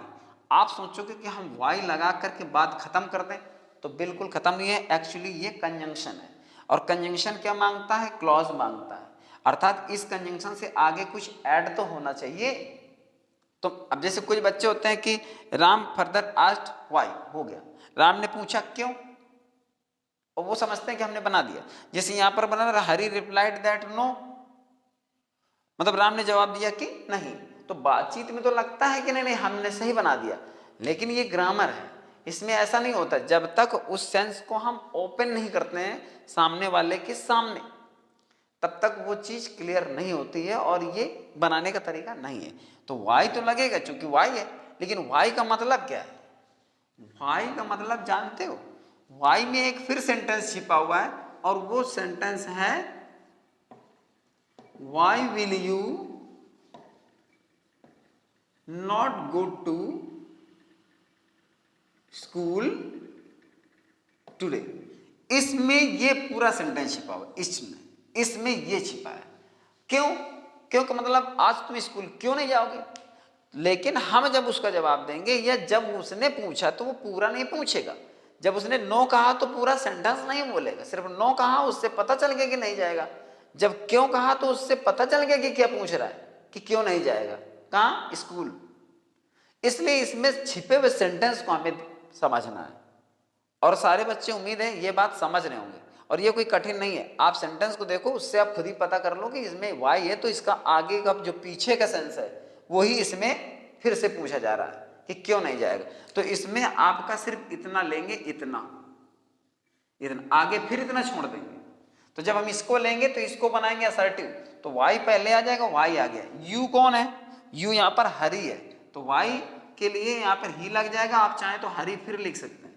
आप सोचोगे कि हम वाई लगा करके बात खत्म कर दें, तो बिल्कुल खत्म नहीं है। एक्चुअली ये कंजंक्शन है, और कंजंक्शन क्या मांगता है, क्लॉज मांगता है। अर्थात इस कंजंक्शन से आगे कुछ ऐड तो होना चाहिए। तो अब जैसे कुछ बच्चे होते हैं कि राम फर्दर आस्क्ड व्हाई, हो गया, राम ने पूछा क्यों, और वो समझते हैं कि हमने बना दिया। जैसे यहां पर बना रहा हरी रिप्लाइड दैट नो, मतलब राम ने जवाब दिया कि नहीं। तो बातचीत में तो लगता है कि नहीं हमने सही बना दिया, लेकिन ये ग्रामर है, इसमें ऐसा नहीं होता। जब तक उस सेंस को हम ओपन नहीं करते हैं सामने वाले के सामने, तब तक वो चीज क्लियर नहीं होती है और ये बनाने का तरीका नहीं है। तो वाई तो लगेगा चूंकि वाई है, लेकिन वाई का मतलब क्या है, वाई का मतलब जानते हो, वाई में एक फिर सेंटेंस छिपा हुआ है और वो सेंटेंस है why will you not go to school today. इसमें ये पूरा सेंटेंस छिपा हुआ है, इसमें ये छिपा है। क्यों, क्यों का मतलब आज तुम स्कूल क्यों नहीं जाओगे। लेकिन हम जब उसका जवाब देंगे या जब उसने पूछा तो वो पूरा नहीं पूछेगा। जब उसने नो कहा तो पूरा सेंटेंस नहीं बोलेगा, सिर्फ नो कहा, उससे पता चल गया कि नहीं जाएगा। जब क्यों कहा तो उससे पता चल गया कि क्या पूछ रहा है, कि क्यों नहीं जाएगा, कहाँ, स्कूल। इसलिए इसमें छिपे हुए सेंटेंस को हमें समझना है, और सारे बच्चे उम्मीद है ये बात समझ रहे होंगे। और ये कोई कठिन नहीं है, आप सेंटेंस को देखो, उससे आप खुद ही पता कर लो कि इसमें वाई है तो इसका आगे का जो पीछे का सेंस है वही इसमें फिर से पूछा जा रहा है कि क्यों नहीं जाएगा। तो इसमें आपका सिर्फ इतना लेंगे, इतना आगे फिर इतना छोड़ देंगे। तो जब हम इसको लेंगे तो इसको बनाएंगे असर्टिव, तो वाई पहले आ जाएगा, वाई आ गया। यू कौन है, यू यहाँ पर हरी है, तो वाई के लिए यहाँ पर ही लग जाएगा। आप चाहें तो हरी फिर लिख सकते हैं।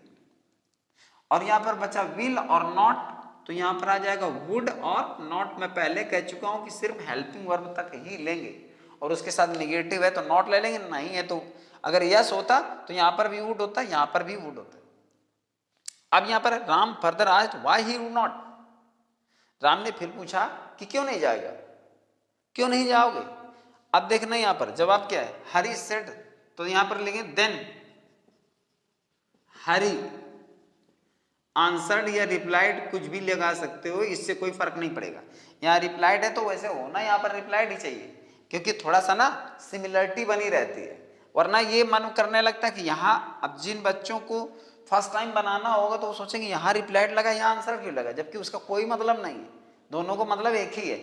और यहाँ पर बचा विल और नॉट, तो यहाँ पर आ जाएगा वुड और नॉट। मैं पहले कह चुका हूँ कि सिर्फ हेल्पिंग वर्ब तक ही लेंगे और उसके साथ नेगेटिव है तो नॉट ले लेंगे, नहीं है तो अगर यस होता तो यहाँ पर भी वुड होता, यहाँ पर भी वुड होता। अब यहाँ पर Ram further asked why he would not. Ram ने फिर पूछा कि क्यों नहीं जाएगा, क्यों नहीं जाओगे। अब देखना यहाँ पर जवाब क्या है, हरी सेड, तो यहाँ पर लिखेंगे देन हरी आंसर्ड या रिप्लाइड, कुछ भी लगा सकते हो, इससे कोई फर्क नहीं पड़ेगा। यहाँ रिप्लाइड है तो वैसे होना यहाँ पर रिप्लाइड ही चाहिए, क्योंकि थोड़ा सा ना सिमिलरिटी बनी रहती है, वरना ये मन करने लगता है कि यहाँ अब जिन बच्चों को फर्स्ट टाइम बनाना होगा तो वो सोचेंगे यहाँ रिप्लाइड लगा, यहाँ आंसर क्यों लगा, जबकि उसका कोई मतलब नहीं है, दोनों को मतलब एक ही है।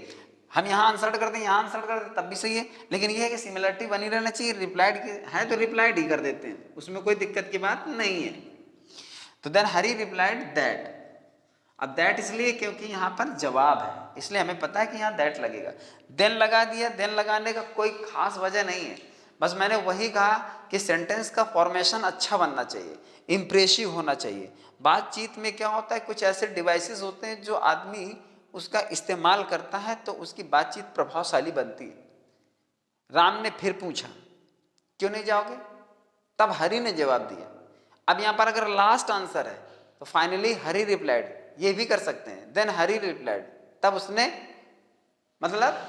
हम यहाँ आंसर करते हैं, यहाँ आंसर करते हैं, तब भी सही है, लेकिन ये है कि सिमिलरिटी बनी रहना चाहिए। रिप्लाइड है तो रिप्लाइड ही कर देते हैं, उसमें कोई दिक्कत की बात नहीं है। तो देन हरी रिप्लाइड दैट। अब दैट इसलिए क्योंकि यहाँ पर जवाब है, इसलिए हमें पता है कि यहाँ दैट लगेगा। देन लगा दिया, देन लगाने का कोई खास वजह नहीं है, बस मैंने वही कहा कि सेंटेंस का फॉर्मेशन अच्छा बनना चाहिए, इंप्रेसिव होना चाहिए। बातचीत में क्या होता है, कुछ ऐसे डिवाइसेस होते हैं जो आदमी उसका इस्तेमाल करता है तो उसकी बातचीत प्रभावशाली बनती है। राम ने फिर पूछा क्यों नहीं जाओगे, तब हरी ने जवाब दिया। अब यहाँ पर अगर लास्ट आंसर है तो फाइनली हरी रिप्लाइड, ये भी कर सकते हैं, देन हरी रिप्लाइड, तब उसने मतलब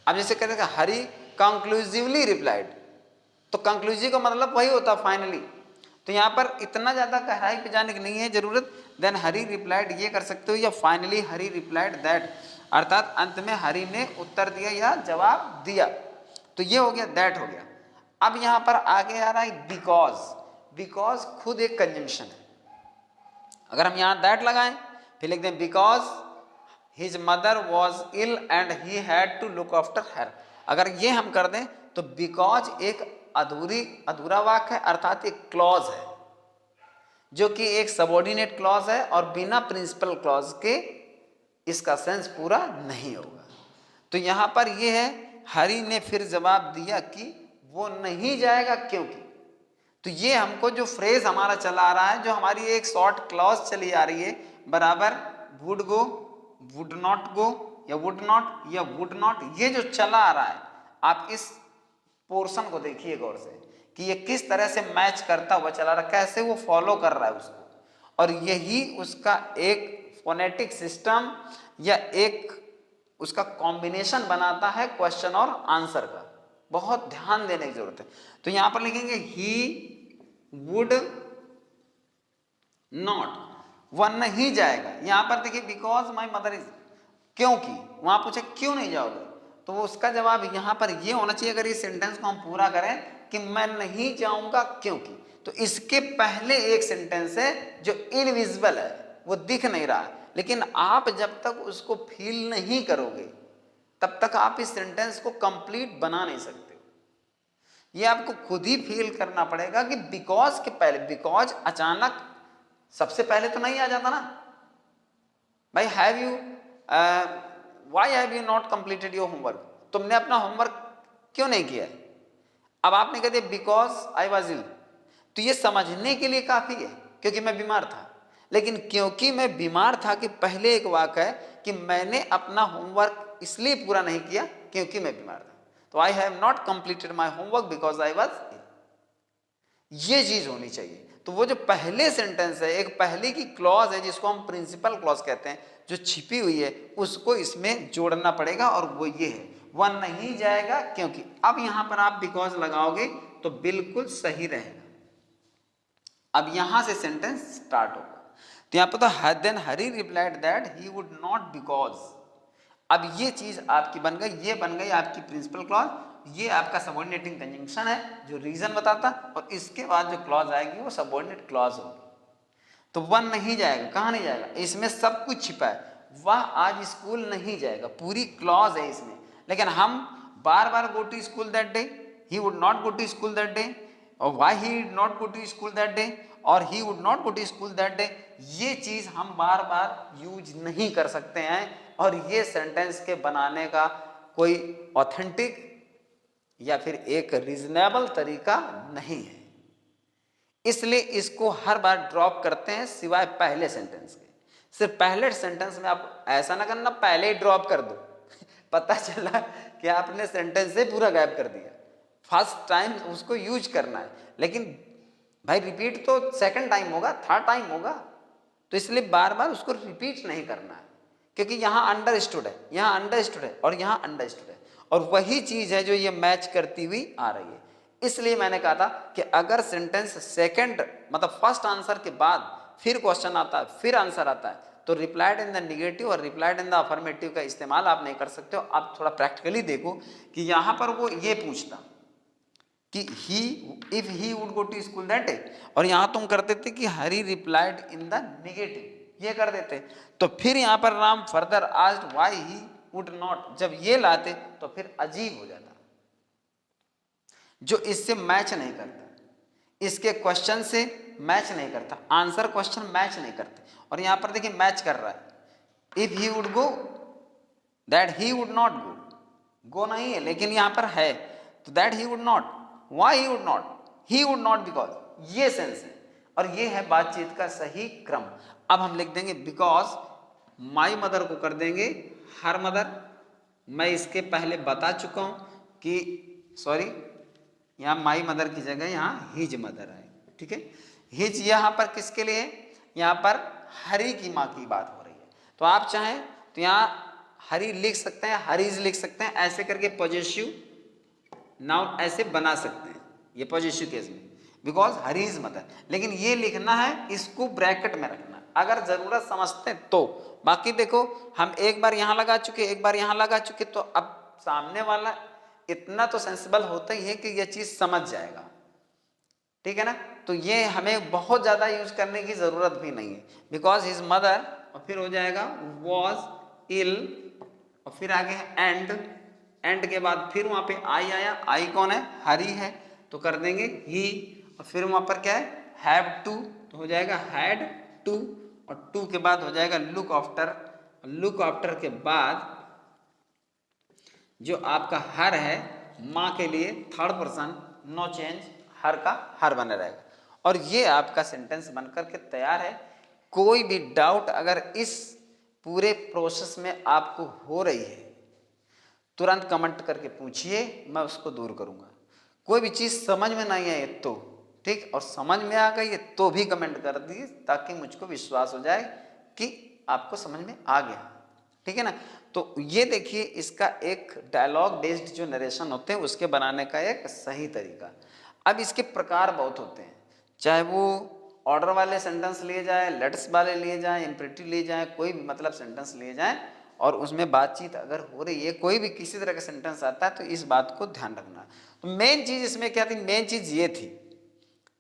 अब जैसे कहते हैं हरी कंक्लूसिवली रिप्लाइड, तो कंक्लूसिव का मतलब वही होता फाइनली। तो यहाँ पर इतना ज्यादा गहराई पे जाने की नहीं है जरूरत, देन हरी रिप्लाइड ये कर सकते हो, या फाइनली हरी रिप्लाइड दैट, अर्थात अंत में हरी ने उत्तर दिया या जवाब दिया, तो ये हो गया, दैट हो गया। अब यहाँ पर आगे आ रहा है बिकॉज। बिकॉज खुद एक कंजंक्शन है, अगर हम यहाँ दैट लगाएं फिर लिख दें because his mother was ill and he had to look after her. अगर ये हम कर दें तो बिकॉज एक अधूरा वाक्य है, अर्थात एक क्लॉज है जो कि एक सबऑर्डिनेट क्लॉज है और बिना प्रिंसिपल क्लॉज के इसका सेंस पूरा नहीं होगा। तो यहां पर यह है हरी ने फिर जवाब दिया कि वो नहीं जाएगा क्योंकि, तो ये हमको जो फ्रेज हमारा चला आ रहा है, जो हमारी एक शॉर्ट क्लॉज चली आ रही है बराबर वुड गो, वुड नॉट गो, या वुड नॉट या वुड नॉट, ये जो चला आ रहा है, आप इस पोर्शन को देखिए गौर से कि ये किस तरह से मैच करता हुआ चला रहा है, कैसे वो फॉलो कर रहा है उसको, और यही उसका एक फोनेटिक सिस्टम या एक उसका कॉम्बिनेशन बनाता है क्वेश्चन और आंसर का। बहुत ध्यान देने की जरूरत है। तो यहां पर लिखेंगे ही वुड नॉट, वह नहीं जाएगा। यहां पर देखिए बिकॉज माई मदर इज, क्योंकि वहां पूछे क्यों नहीं जाओगे, तो उसका जवाब यहां पर ये होना चाहिए, अगर इस सेंटेंस को हम पूरा करें कि मैं नहीं जाऊंगा क्योंकि, तो इसके पहले एक सेंटेंस है जो इनविजिबल है, वो दिख नहीं रहा, लेकिन आप जब तक उसको फील नहीं करोगे तब तक आप इस सेंटेंस को कंप्लीट बना नहीं सकते। ये आपको खुद ही फील करना पड़ेगा कि बिकॉज के पहले, बिकॉज अचानक सबसे पहले तो नहीं आ जाता ना भाई। Have you why have you not completed your homework, तुमने अपना होमवर्क क्यों नहीं किया। अब आपने कह दिया बिकॉज आई वाज इल, तो ये समझने के लिए काफी है क्योंकि मैं बीमार था, लेकिन क्योंकि मैं बीमार था कि पहले एक वाक्य है कि मैंने अपना होमवर्क इसलिए पूरा नहीं किया क्योंकि मैं बीमार था, तो I have not completed my homework because I was ill, ये चीज होनी चाहिए। तो वो जो पहले सेंटेंस है, एक पहले की क्लॉज है जिसको हम प्रिंसिपल क्लॉज कहते हैं, जो छिपी हुई है उसको इसमें जोड़ना पड़ेगा, और वो ये है वह नहीं जाएगा क्योंकि। अब यहां पर आप बिकॉज लगाओगे तो बिल्कुल सही रहेगा। अब यहां से सेंटेंस स्टार्ट होगा, तो यहां पर तो then Hari replied that he would not because. अब ये चीज आपकी बन गई, ये बन गई आपकी प्रिंसिपल क्लॉज, ये आपका सबऑर्डिनेटिंग कंजंक्शन है जो रीजन बताता, और इसके बाद जो क्लॉज आएगी वो सबऑर्डिनेट क्लॉज होगी। तो वह नहीं जाएगा, कहाँ नहीं जाएगा, इसमें सब कुछ छिपा है। वह आज स्कूल नहीं जाएगा, पूरी क्लॉज है इसमें, लेकिन हम बार बार go to school that day, he would not go to school that day, और why he would not go to school that day, और he would not go to school that day, ये चीज हम बार बार यूज नहीं कर सकते हैं, और ये सेंटेंस के बनाने का कोई ऑथेंटिक या फिर एक रीजनेबल तरीका नहीं है, इसलिए इसको हर बार ड्रॉप करते हैं सिवाय पहले सेंटेंस के। सिर्फ पहले सेंटेंस में आप ऐसा ना करना पहले ही ड्रॉप कर दो पता चला कि आपने सेंटेंस से पूरा गायब कर दिया। फर्स्ट टाइम उसको यूज करना है, लेकिन भाई रिपीट तो सेकंड टाइम होगा, थर्ड टाइम होगा, तो इसलिए बार बार उसको रिपीट नहीं करना है, क्योंकि यहाँ अंडरस्टूड है, यहाँ अंडरस्टूड है और यहाँ अंडरस्टूड है, और वही चीज है जो ये मैच करती हुई आ रही है। इसलिए मैंने कहा था कि अगर सेंटेंस सेकंड मतलब फर्स्ट आंसर के बाद फिर क्वेश्चन आता है, फिर आंसर आता है, तो रिप्लाइड इन द निगेटिव और रिप्लाइड इन द अफर्मेटिव का इस्तेमाल आप नहीं कर सकते हो। आप थोड़ा प्रैक्टिकली देखो कि यहाँ पर वो ये पूछता कि he if he would go to school that day, और यहाँ तुम करते थे कि Hari replied in the negative, ये कर देते, तो फिर यहाँ पर Ram further asked why he would not, जब ये लाते तो फिर अजीब हो जाता, जो इससे मैच नहीं करता, इसके क्वेश्चन से मैच नहीं करता, आंसर क्वेश्चन मैच नहीं करते। और यहां पर देखिए मैच कर रहा है, if he would go that he would not go, go नहीं है लेकिन यहां पर है, तो that he would not, why he would not, he would not because, ये सेंस है और ये है बातचीत का सही क्रम। अब हम लिख देंगे बिकॉज माई मदर को कर देंगे हर मदर, मैं इसके पहले बता चुका हूं कि सॉरी यहाँ माई मदर की जगह यहाँ हिज मदर है, ठीक है। हिज यहाँ पर किसके लिए है, यहाँ पर हरी की माँ की बात हो रही है, तो आप चाहें तो यहाँ हरी लिख सकते हैं, हरीज लिख सकते हैं, ऐसे करके पॉजिटिव नाउन ऐसे बना सकते हैं, ये पॉजिटिव केस में बिकॉज हरीज मदर, लेकिन ये लिखना है, इसको ब्रैकेट में रखना अगर जरूरत समझते हैं तो। बाकी देखो हम एक बार यहाँ लगा चुके, एक बार यहाँ लगा चुके, तो अब सामने वाला इतना तो सेंसिबल होता ही है कि यह चीज समझ जाएगा, ठीक है ना। तो ये हमें बहुत ज्यादा यूज करने की जरूरत भी नहीं है, बिकॉज हिज मदर और फिर हो जाएगा वॉज इल और फिर आगे है एंड, एंड के बाद फिर वहां पे आई आया, आई कौन है, हरी है, तो कर देंगे ही, और फिर वहां पर क्या है हैव टू, तो हो जाएगा हैड टू, और टू के बाद हो जाएगा लुक आफ्टर, लुक आफ्टर के बाद जो आपका हर है माँ के लिए थर्ड पर्सन नो चेंज, हर का हर बना रहेगा, और ये आपका सेंटेंस बनकर के तैयार है। कोई भी डाउट अगर इस पूरे प्रोसेस में आपको हो रही है तुरंत कमेंट करके पूछिए, मैं उसको दूर करूंगा। कोई भी चीज समझ में नहीं आई तो ठीक, और समझ में आ गई है तो भी कमेंट कर दीजिए ताकि मुझको विश्वास हो जाए कि आपको समझ में आ गया, ठीक है ना। तो ये देखिए इसका एक डायलॉग बेस्ड जो नरेशन होते हैं उसके बनाने का एक सही तरीका। अब इसके प्रकार बहुत होते हैं, चाहे वो ऑर्डर वाले सेंटेंस लिए जाए, लेट्स वाले लिए जाए, इम्परेटिव लिए जाए, कोई भी मतलब सेंटेंस लिए जाए और उसमें बातचीत अगर हो रही है, कोई भी किसी तरह का सेंटेंस आता है तो इस बात को ध्यान रखना। तो मेन चीज इसमें क्या थी, मेन चीज ये थी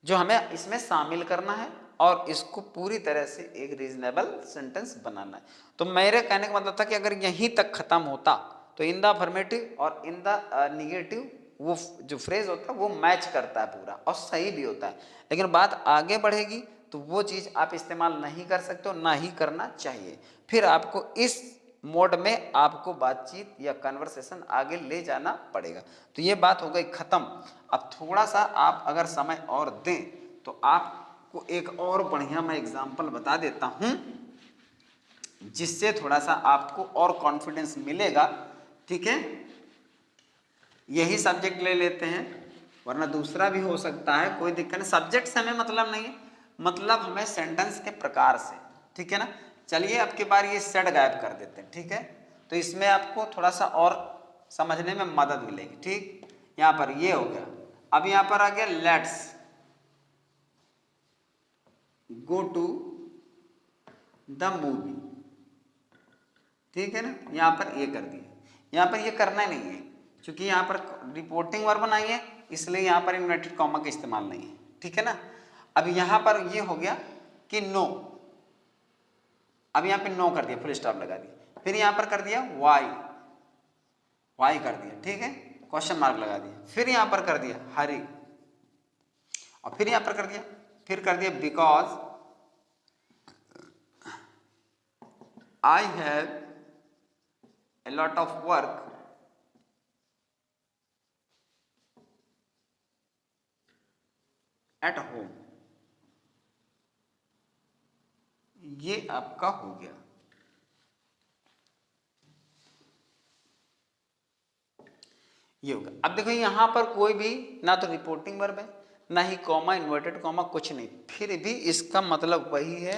जो हमें इसमें शामिल करना है और इसको पूरी तरह से एक रीजनेबल सेंटेंस बनाना है। तो मेरे कहने का मतलब था कि अगर यहीं तक खत्म होता तो इन द अफर्मेटिव और इन द निगेटिव वो जो फ्रेज होता है वो मैच करता है पूरा और सही भी होता है, लेकिन बात आगे बढ़ेगी तो वो चीज आप इस्तेमाल नहीं कर सकते हो, ना ही करना चाहिए। फिर आपको इस मोड में आपको बातचीत या कन्वर्सेशन आगे ले जाना पड़ेगा। तो ये बात हो गई खत्म। अब थोड़ा सा आप अगर समय और दें तो आपको एक और बढ़िया मैं एग्जांपल बता देता हूं जिससे थोड़ा सा आपको और कॉन्फिडेंस मिलेगा, ठीक है। यही सब्जेक्ट ले लेते हैं वरना दूसरा भी हो सकता है, कोई दिक्कत नहीं, सब्जेक्ट से हमें मतलब नहीं है, मतलब हमें सेंटेंस के प्रकार से, ठीक है ना। चलिए अब की बार ये सेड गायब कर देते हैं, ठीक है, तो इसमें आपको थोड़ा सा और समझने में मदद मिलेगी, ठीक। यहां पर ये हो गया, अब यहां पर आ गया let's go to the movie, ठीक है ना, यहां पर ये कर दिया। यहां पर ये करना ही नहीं है क्योंकि यहां पर रिपोर्टिंग वर्ब नहीं है, इसलिए यहां पर इन्वर्टेड कॉमा का इस्तेमाल नहीं है, ठीक है ना। अब यहां पर ये हो गया कि नो, अब यहां पे नो कर दिया, फुल स्टॉप लगा दिया, फिर यहां पर कर दिया वाई, वाई कर दिया, ठीक है, क्वेश्चन मार्क लगा दिया, फिर यहां पर कर दिया हरी, और फिर यहां पर कर दिया, फिर कर दिया because I have a lot of work at home, ये आपका हो गया। ये होगा। अब देखो यहां पर कोई भी ना तो रिपोर्टिंग वर्ब है, ना ही कॉमा, इन्वर्टेड कॉमा, कुछ नहीं, फिर भी इसका मतलब वही है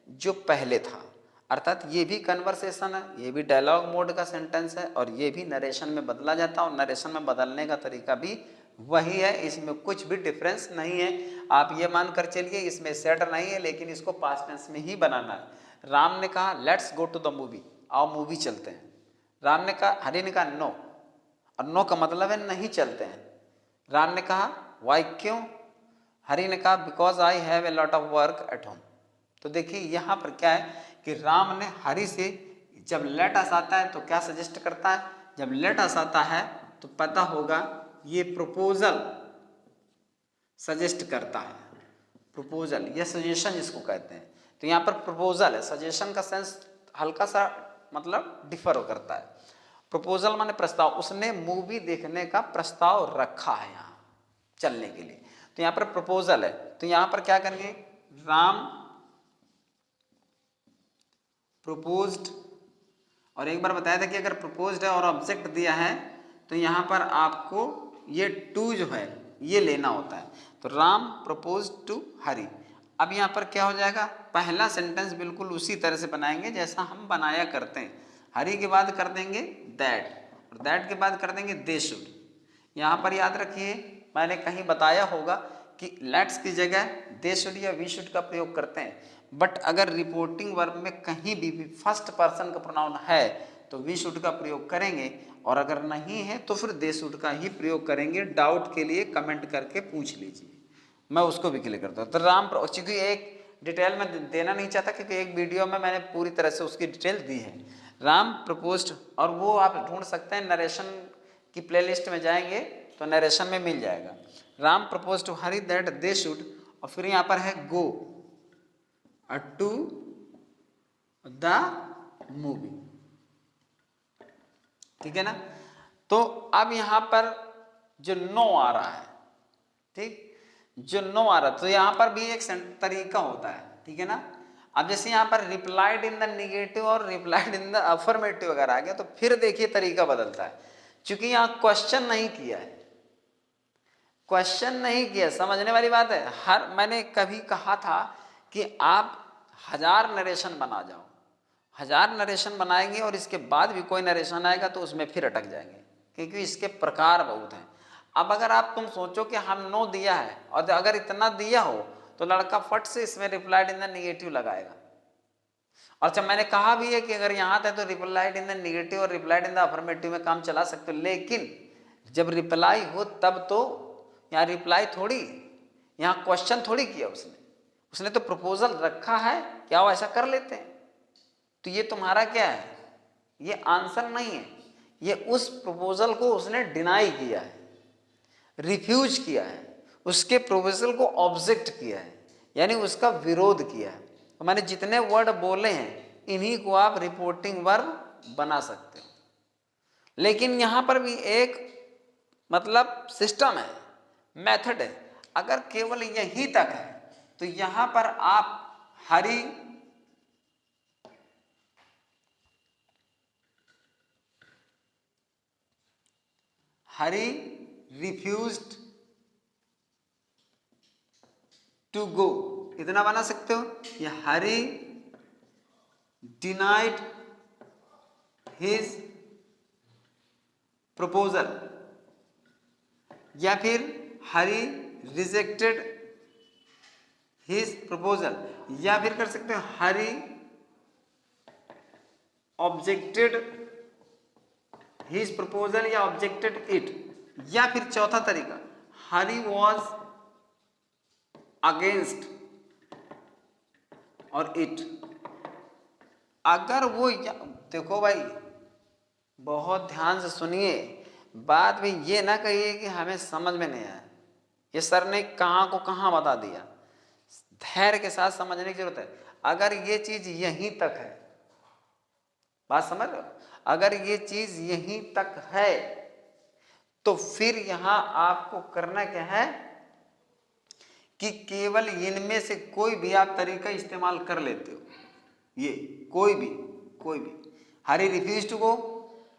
जो पहले था। अर्थात ये भी कन्वर्सेशन है, ये भी डायलॉग मोड का सेंटेंस है, और ये भी नरेशन में बदला जाता है, और नरेशन में बदलने का तरीका भी वही है, इसमें कुछ भी डिफरेंस नहीं है। आप ये मानकर चलिए इसमें सेट नहीं है, लेकिन इसको पास्ट टेंस में ही बनाना है। राम ने कहा let's go to the movie, आओ मूवी चलते हैं। राम ने कहा, हरि ने कहा नो, और नो का मतलब है नहीं चलते हैं। राम ने कहा वाई, क्यों? हरि ने कहा because I have a lot of work at home. तो देखिए यहाँ पर क्या है कि राम ने हरि से, जब लेट अस आता है तो क्या सजेस्ट करता है? जब लेट अस आता है तो पता होगा ये प्रपोजल सजेस्ट करता है। प्रपोजल या सजेशन जिसको कहते हैं, तो यहाँ पर प्रपोजल है, सजेशन का सेंस हल्का सा मतलब डिफर करता है। प्रपोजल माने प्रस्ताव, उसने मूवी देखने का प्रस्ताव रखा है यहाँ चलने के लिए, तो यहाँ पर प्रपोजल है। तो यहाँ पर क्या करेंगे, राम प्रपोज्ड, और एक बार बताया था कि अगर प्रपोज्ड है और ऑब्जेक्ट दिया है तो यहाँ पर आपको ये टू जो है ये लेना होता है। तो राम प्रपोज्ड टू हरि। अब यहाँ पर क्या हो जाएगा, पहला सेंटेंस बिल्कुल उसी तरह से बनाएंगे जैसा हम बनाया करते हैं। हरि के बाद कर देंगे दैट, और दैट के बाद कर देंगे दे शुड। यहाँ पर याद रखिए मैंने कहीं बताया होगा कि लेट्स की जगह दे शुड या वी शुड का प्रयोग करते हैं, बट अगर रिपोर्टिंग वर्ब में कहीं भी फर्स्ट पर्सन का प्रोनाउन है तो वी शुड का प्रयोग करेंगे, और अगर नहीं है तो फिर दे शुड का ही प्रयोग करेंगे। डाउट के लिए कमेंट करके पूछ लीजिए, मैं उसको भी क्लियर करता हूँ। तो राम, चूंकि एक डिटेल में देना नहीं चाहता क्योंकि एक वीडियो में मैंने पूरी तरह से उसकी डिटेल दी है। राम प्रपोज्ड, और वो आप ढूंढ सकते हैं, नरेशन की प्लेलिस्ट में जाएंगे तो नरेशन में मिल जाएगा। Ram proposed to Hari that they should, और फिर यहाँ पर है गो टू द मूवी, ठीक है ना। तो अब यहां पर जो नो आ रहा है, ठीक, जो नो आ रहा है, तो यहां पर भी एक तरीका होता है, ठीक है ना। अब जैसे यहां पर रिप्लाइड इन द निगेटिव और रिप्लाइड इन द अफर्मेटिव अगर आ गया तो फिर देखिए तरीका बदलता है, क्योंकि यहां क्वेश्चन नहीं किया है, क्वेश्चन नहीं किया, समझने वाली बात है। हर मैंने कभी कहा था कि आप 1000 नरेशन बना जाओ, 1000 नरेशन बनाएंगे और इसके बाद भी कोई नरेशन आएगा तो उसमें फिर अटक जाएंगे, क्योंकि इसके प्रकार बहुत हैं। अब अगर आप तुम सोचो कि हम नो दिया है और अगर इतना दिया हो तो लड़का फट से इसमें रिप्लाइड इन द निगेटिव लगाएगा। और जब मैंने कहा भी है कि अगर यहाँ था तो रिप्लाइड इन द निगेटिव और रिप्लाइड इन द अफर्मेटिव में काम चला सकते हो, लेकिन जब रिप्लाई हो तब तो यहाँ रिप्लाई थोड़ी, यहाँ क्वेश्चन थोड़ी किया उसने तो प्रपोजल रखा है, क्या वो ऐसा कर लेते हैं? तो ये तुम्हारा क्या है, ये आंसर नहीं है, ये उस प्रपोजल को उसने डिनाई किया है, रिफ्यूज किया है, उसके प्रपोजल को ऑब्जेक्ट किया है, यानी उसका विरोध किया है। तो मैंने जितने वर्ड बोले हैं इन्हीं को आप रिपोर्टिंग वर्ब बना सकते हो। लेकिन यहां पर भी एक मतलब सिस्टम है, मेथड है। अगर केवल यहीं तक है तो यहां पर आप हरि रिफ्यूज्ड टू गो इतना बना सकते हो, या हरि डिनाइड हिज प्रपोजल, या फिर हरि रिजेक्टेड हिज प्रपोजल, या फिर कर सकते हो हरि ऑब्जेक्टेड हिज प्रपोजल या ऑब्जेक्टेड इट, या फिर चौथा तरीका हरि वॉज अगेंस्ट और इट। अगर वो देखो भाई बहुत ध्यान से सुनिए, बाद में ये ना कहिए कि हमें समझ में नहीं आया, ये सर ने कहाँ को कहाँ बता दिया। धैर्य के साथ समझने की जरूरत है। अगर ये चीज यहीं तक है, बात समझ रहे हो, अगर ये चीज यहीं तक है तो फिर यहां आपको करना क्या है कि केवल इनमें से कोई भी आप तरीका इस्तेमाल कर लेते हो। ये कोई भी हरी रिफ्यूज टू गो,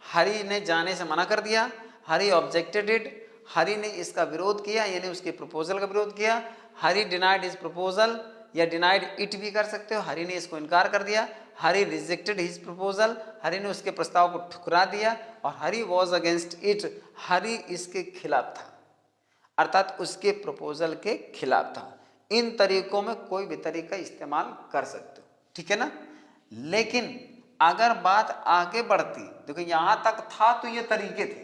हरी ने जाने से मना कर दिया, हरी ऑब्जेक्टेड इट, हरी ने इसका विरोध किया यानी उसके प्रपोजल का विरोध किया, हरी डिनाइड हिज प्रपोजल या डिनाइड इट भी कर सकते हो, हरी ने इसको इनकार कर दिया, हरी रिजेक्टेड हिज प्रपोजल, हरी ने उसके प्रस्ताव को ठुकरा दिया, और हरी वॉज अगेंस्ट इट, हरी इसके खिलाफ था, अर्थात उसके प्रपोजल के खिलाफ था। इन तरीकों में कोई भी तरीका इस्तेमाल कर सकते हो, ठीक है ना। लेकिन अगर बात आगे बढ़ती, देखो यहां तक था तो ये तरीके थे,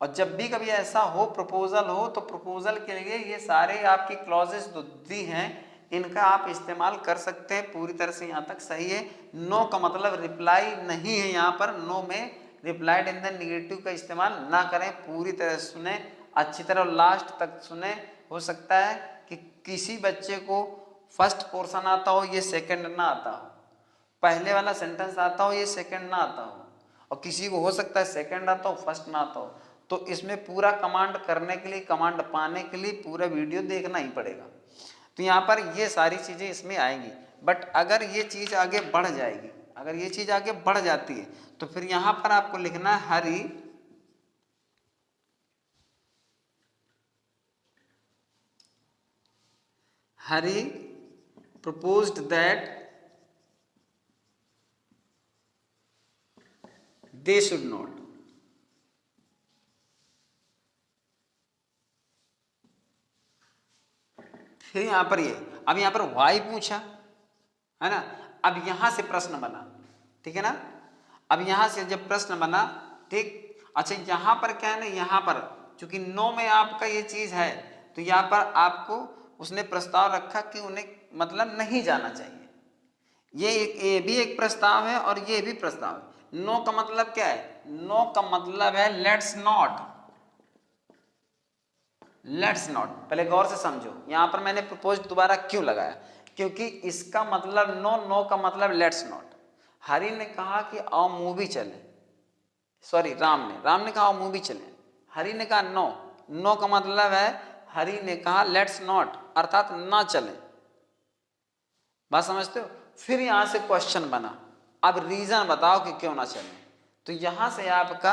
और जब भी कभी ऐसा हो प्रपोजल हो तो प्रपोजल के लिए ये सारे आपकी क्लॉजेस जो दी हैं इनका आप इस्तेमाल कर सकते हैं, पूरी तरह से यहाँ तक सही है। नो का मतलब रिप्लाई नहीं है, यहाँ पर नो में रिप्लाइड इन द निगेटिव का इस्तेमाल ना करें, पूरी तरह सुने, अच्छी तरह लास्ट तक सुने। हो सकता है कि किसी बच्चे को फर्स्ट पोर्शन आता हो ये सेकंड ना आता हो, पहले वाला सेंटेंस आता हो ये सेकंड ना आता हो, और किसी को हो सकता है सेकंड आता हो फर्स्ट ना आता हो। तो इसमें पूरा कमांड करने के लिए, कमांड पाने के लिए पूरा वीडियो देखना ही पड़ेगा। तो यहाँ पर ये सारी चीज़ें इसमें आएंगी। बट अगर ये चीज़ आगे बढ़ जाएगी, अगर ये चीज़ आगे बढ़ जाती है तो फिर यहाँ पर आपको लिखना है हरी proposed that they should not। फिर यहां पर ये, अब यहां पर वाई पूछा है ना, अब यहां से प्रश्न बना, ठीक है ना। अब यहां से जब प्रश्न बना, ठीक, अच्छा यहां पर क्या है ना, यहां पर चूंकि नो में आपका ये चीज है तो यहां पर आपको उसने प्रस्ताव रखा कि उन्हें मतलब नहीं जाना चाहिए। ये भी एक प्रस्ताव है और ये भी प्रस्ताव है। नो का मतलब क्या है, नो का मतलब है लेट्स नॉट, लेट्स नॉट। पहले गौर से समझो, यहां पर मैंने प्रपोज दोबारा क्यों लगाया, क्योंकि इसका मतलब नो, नो का मतलब लेट्स नॉट। हरि ने कहा कि आओ मूवी चले, सॉरी राम ने कहा आओ मूवी चले, हरि ने कहा नो, नो का मतलब है हरि ने कहा लेट्स नॉट, अर्थात ना चले। बात समझते हो। फिर यहां से क्वेश्चन बना, अब रीजन बताओ कि क्यों ना चले। तो यहां से आपका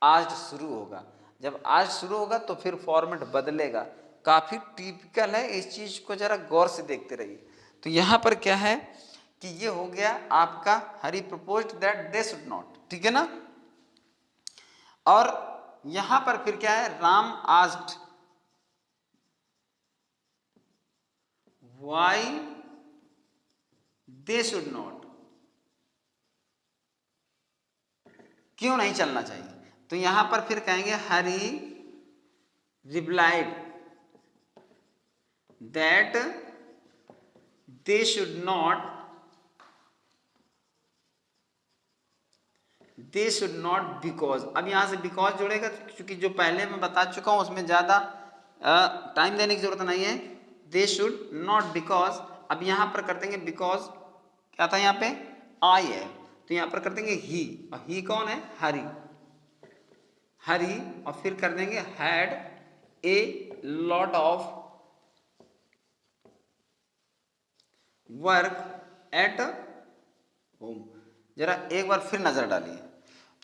आज शुरू होगा, जब आज शुरू होगा तो फिर फॉर्मेट बदलेगा। काफी टिपिकल है, इस चीज को जरा गौर से देखते रहिए। तो यहां पर क्या है कि ये हो गया आपका Hari proposed that they should not, ठीक है ना। और यहां पर फिर क्या है, Ram asked why they should not, क्यों नहीं चलना चाहिए। तो यहां पर फिर कहेंगे Hari replied that they should not, they should not because. अब यहां से बिकॉज जुड़ेगा, क्योंकि जो पहले मैं बता चुका हूं उसमें ज्यादा टाइम देने की जरूरत नहीं है। दे शुड नॉट बिकॉज, अब यहां पर कर देंगे बिकॉज, क्या था यहाँ पे आई है, तो यहां पर कर देंगे ही, और ही कौन है, हरी, हरी, और फिर कर देंगे had a lot of work at home. जरा एक बार फिर नजर डालिए,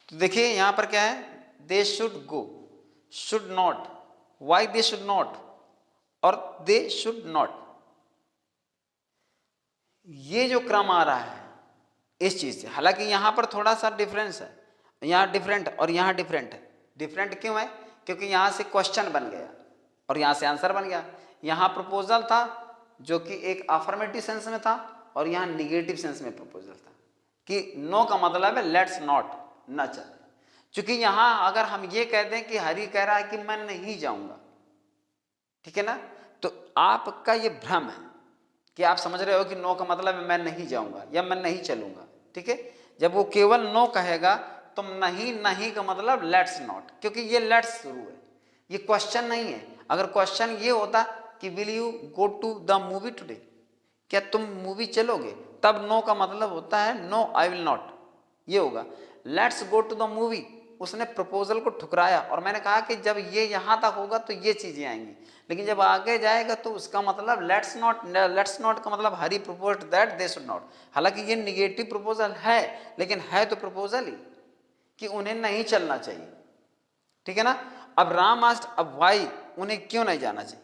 तो देखिए यहां पर क्या है, they should go, should not, why they should not, और दे शुड नॉट। ये जो क्रम आ रहा है इस चीज से, हालांकि यहां पर थोड़ा सा डिफरेंस है, यहां डिफरेंट और यहां डिफरेंट है। डिफरेंट क्यों है, क्योंकि यहां से क्वेश्चन बन गया और यहां से आंसर बन गया। यहां प्रपोजल था जो कि एक अफर्मेटिव सेंस में था, और यहां निगेटिव सेंस में प्रपोजल था कि नो का मतलब है लेट्स नॉट, न चले। क्योंकि यहां अगर हम ये कह दें कि हरि कह रहा है कि मैं नहीं जाऊंगा, ठीक है ना, तो आपका ये भ्रम है कि आप समझ रहे हो कि नो का मतलब है मैं नहीं जाऊंगा या मैं नहीं चलूंगा, ठीक है। जब वो केवल नो कहेगा तो नहीं, नहीं का मतलब लेट्स नॉट, क्योंकि ये लेट्स शुरू है, ये क्वेश्चन नहीं है। अगर क्वेश्चन ये होता कि will you go to the movie today, क्या तुम मूवी चलोगे, तब नो का मतलब होता है नो आई विल नॉट, ये होगा। Let's go to the movie, उसने प्रपोजल को ठुकराया और मैंने कहा कि जब ये यहाँ तक होगा तो ये चीजें आएंगी, लेकिन जब आगे जाएगा तो उसका मतलब लेट्स नॉट का मतलब Hari proposed that they should not. हालांकि ये निगेटिव प्रपोजल है, लेकिन है तो प्रपोजल ही कि उन्हें नहीं चलना चाहिए, ठीक है ना। अब राम आस्क्ड अब व्हाई, उन्हें क्यों नहीं जाना चाहिए।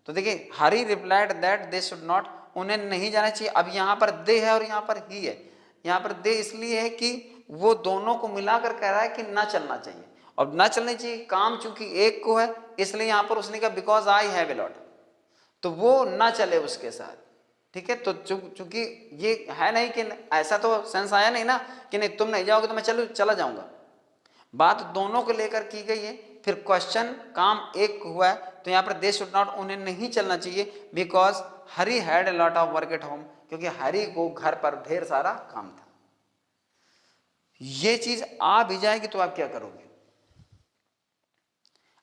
तो देखिए Hari replied that they should not, उन्हें नहीं जाना चाहिए। अब यहाँ पर दे है और यहाँ पर ही है। यहाँ पर दे इसलिए है कि वो दोनों को मिलाकर कह रहा है कि ना चलना चाहिए, और ना चलना चाहिए काम चूंकि एक को है, इसलिए यहाँ पर उसने कहा because I have a lot, तो वो ना चले उसके साथ, ठीक है। तो चूंकि ये है नहीं कि ऐसा तो सेंस आया नहीं ना कि नहीं तुम नहीं जाओगे तो मैं चला जाऊंगा, बात दोनों को लेकर की गई है। फिर क्वेश्चन काम एक हुआ है, तो यहाँ पर दे शुड नॉट, उन्हें नहीं चलना चाहिए, because Hari had a lot of work at home, क्योंकि हरी को घर पर ढेर सारा काम था। ये चीज आ भी जाएगी तो आप क्या करोगे,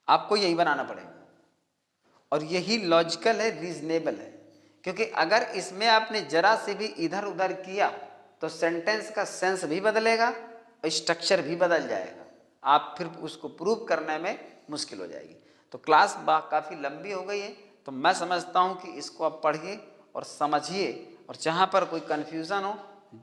आपको यही बनाना पड़ेगा, और यही लॉजिकल है, रीजनेबल है। क्योंकि अगर इसमें आपने जरा से भी इधर उधर किया तो सेंटेंस का सेंस भी बदलेगा, स्ट्रक्चर भी बदल जाएगा, आप फिर उसको प्रूव करने में मुश्किल हो जाएगी। तो क्लास काफ़ी लंबी हो गई है, तो मैं समझता हूँ कि इसको आप पढ़िए और समझिए, और जहाँ पर कोई कन्फ्यूज़न हो,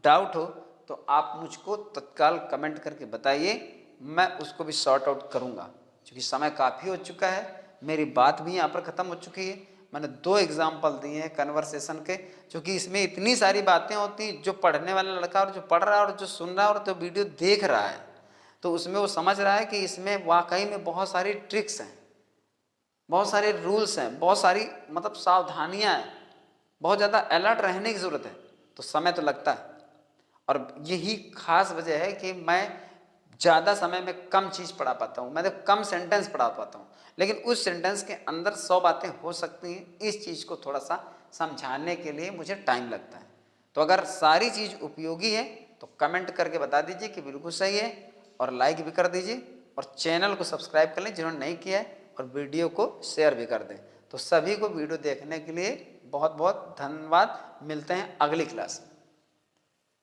डाउट हो, तो आप मुझको तत्काल कमेंट करके बताइए, मैं उसको भी सॉर्ट आउट करूँगा। क्योंकि समय काफ़ी हो चुका है, मेरी बात भी यहाँ पर ख़त्म हो चुकी है। मैंने 2 एग्जाम्पल दिए हैं कन्वर्सेशन के, क्योंकि इसमें इतनी सारी बातें होती हैं, जो पढ़ने वाला लड़का और जो पढ़ रहा है और जो सुन रहा है और जो वीडियो देख रहा है, तो उसमें वो समझ रहा है कि इसमें वाकई में बहुत सारी ट्रिक्स हैं, बहुत सारे रूल्स हैं, बहुत सारी मतलब सावधानियां हैं, बहुत ज़्यादा अलर्ट रहने की ज़रूरत है। तो समय तो लगता है, और यही खास वजह है कि मैं ज़्यादा समय में कम चीज़ पढ़ा पाता हूँ, मैं तो कम सेंटेंस पढ़ा पाता हूँ, लेकिन उस सेंटेंस के अंदर 100 बातें हो सकती हैं। इस चीज़ को थोड़ा सा समझाने के लिए मुझे टाइम लगता है। तो अगर सारी चीज़ उपयोगी है तो कमेंट करके बता दीजिए कि बिल्कुल सही है, और लाइक भी कर दीजिए, और चैनल को सब्सक्राइब कर लें जिन्होंने नहीं किया है, और वीडियो को शेयर भी कर दें। तो सभी को वीडियो देखने के लिए बहुत बहुत धन्यवाद। मिलते हैं अगली क्लास में।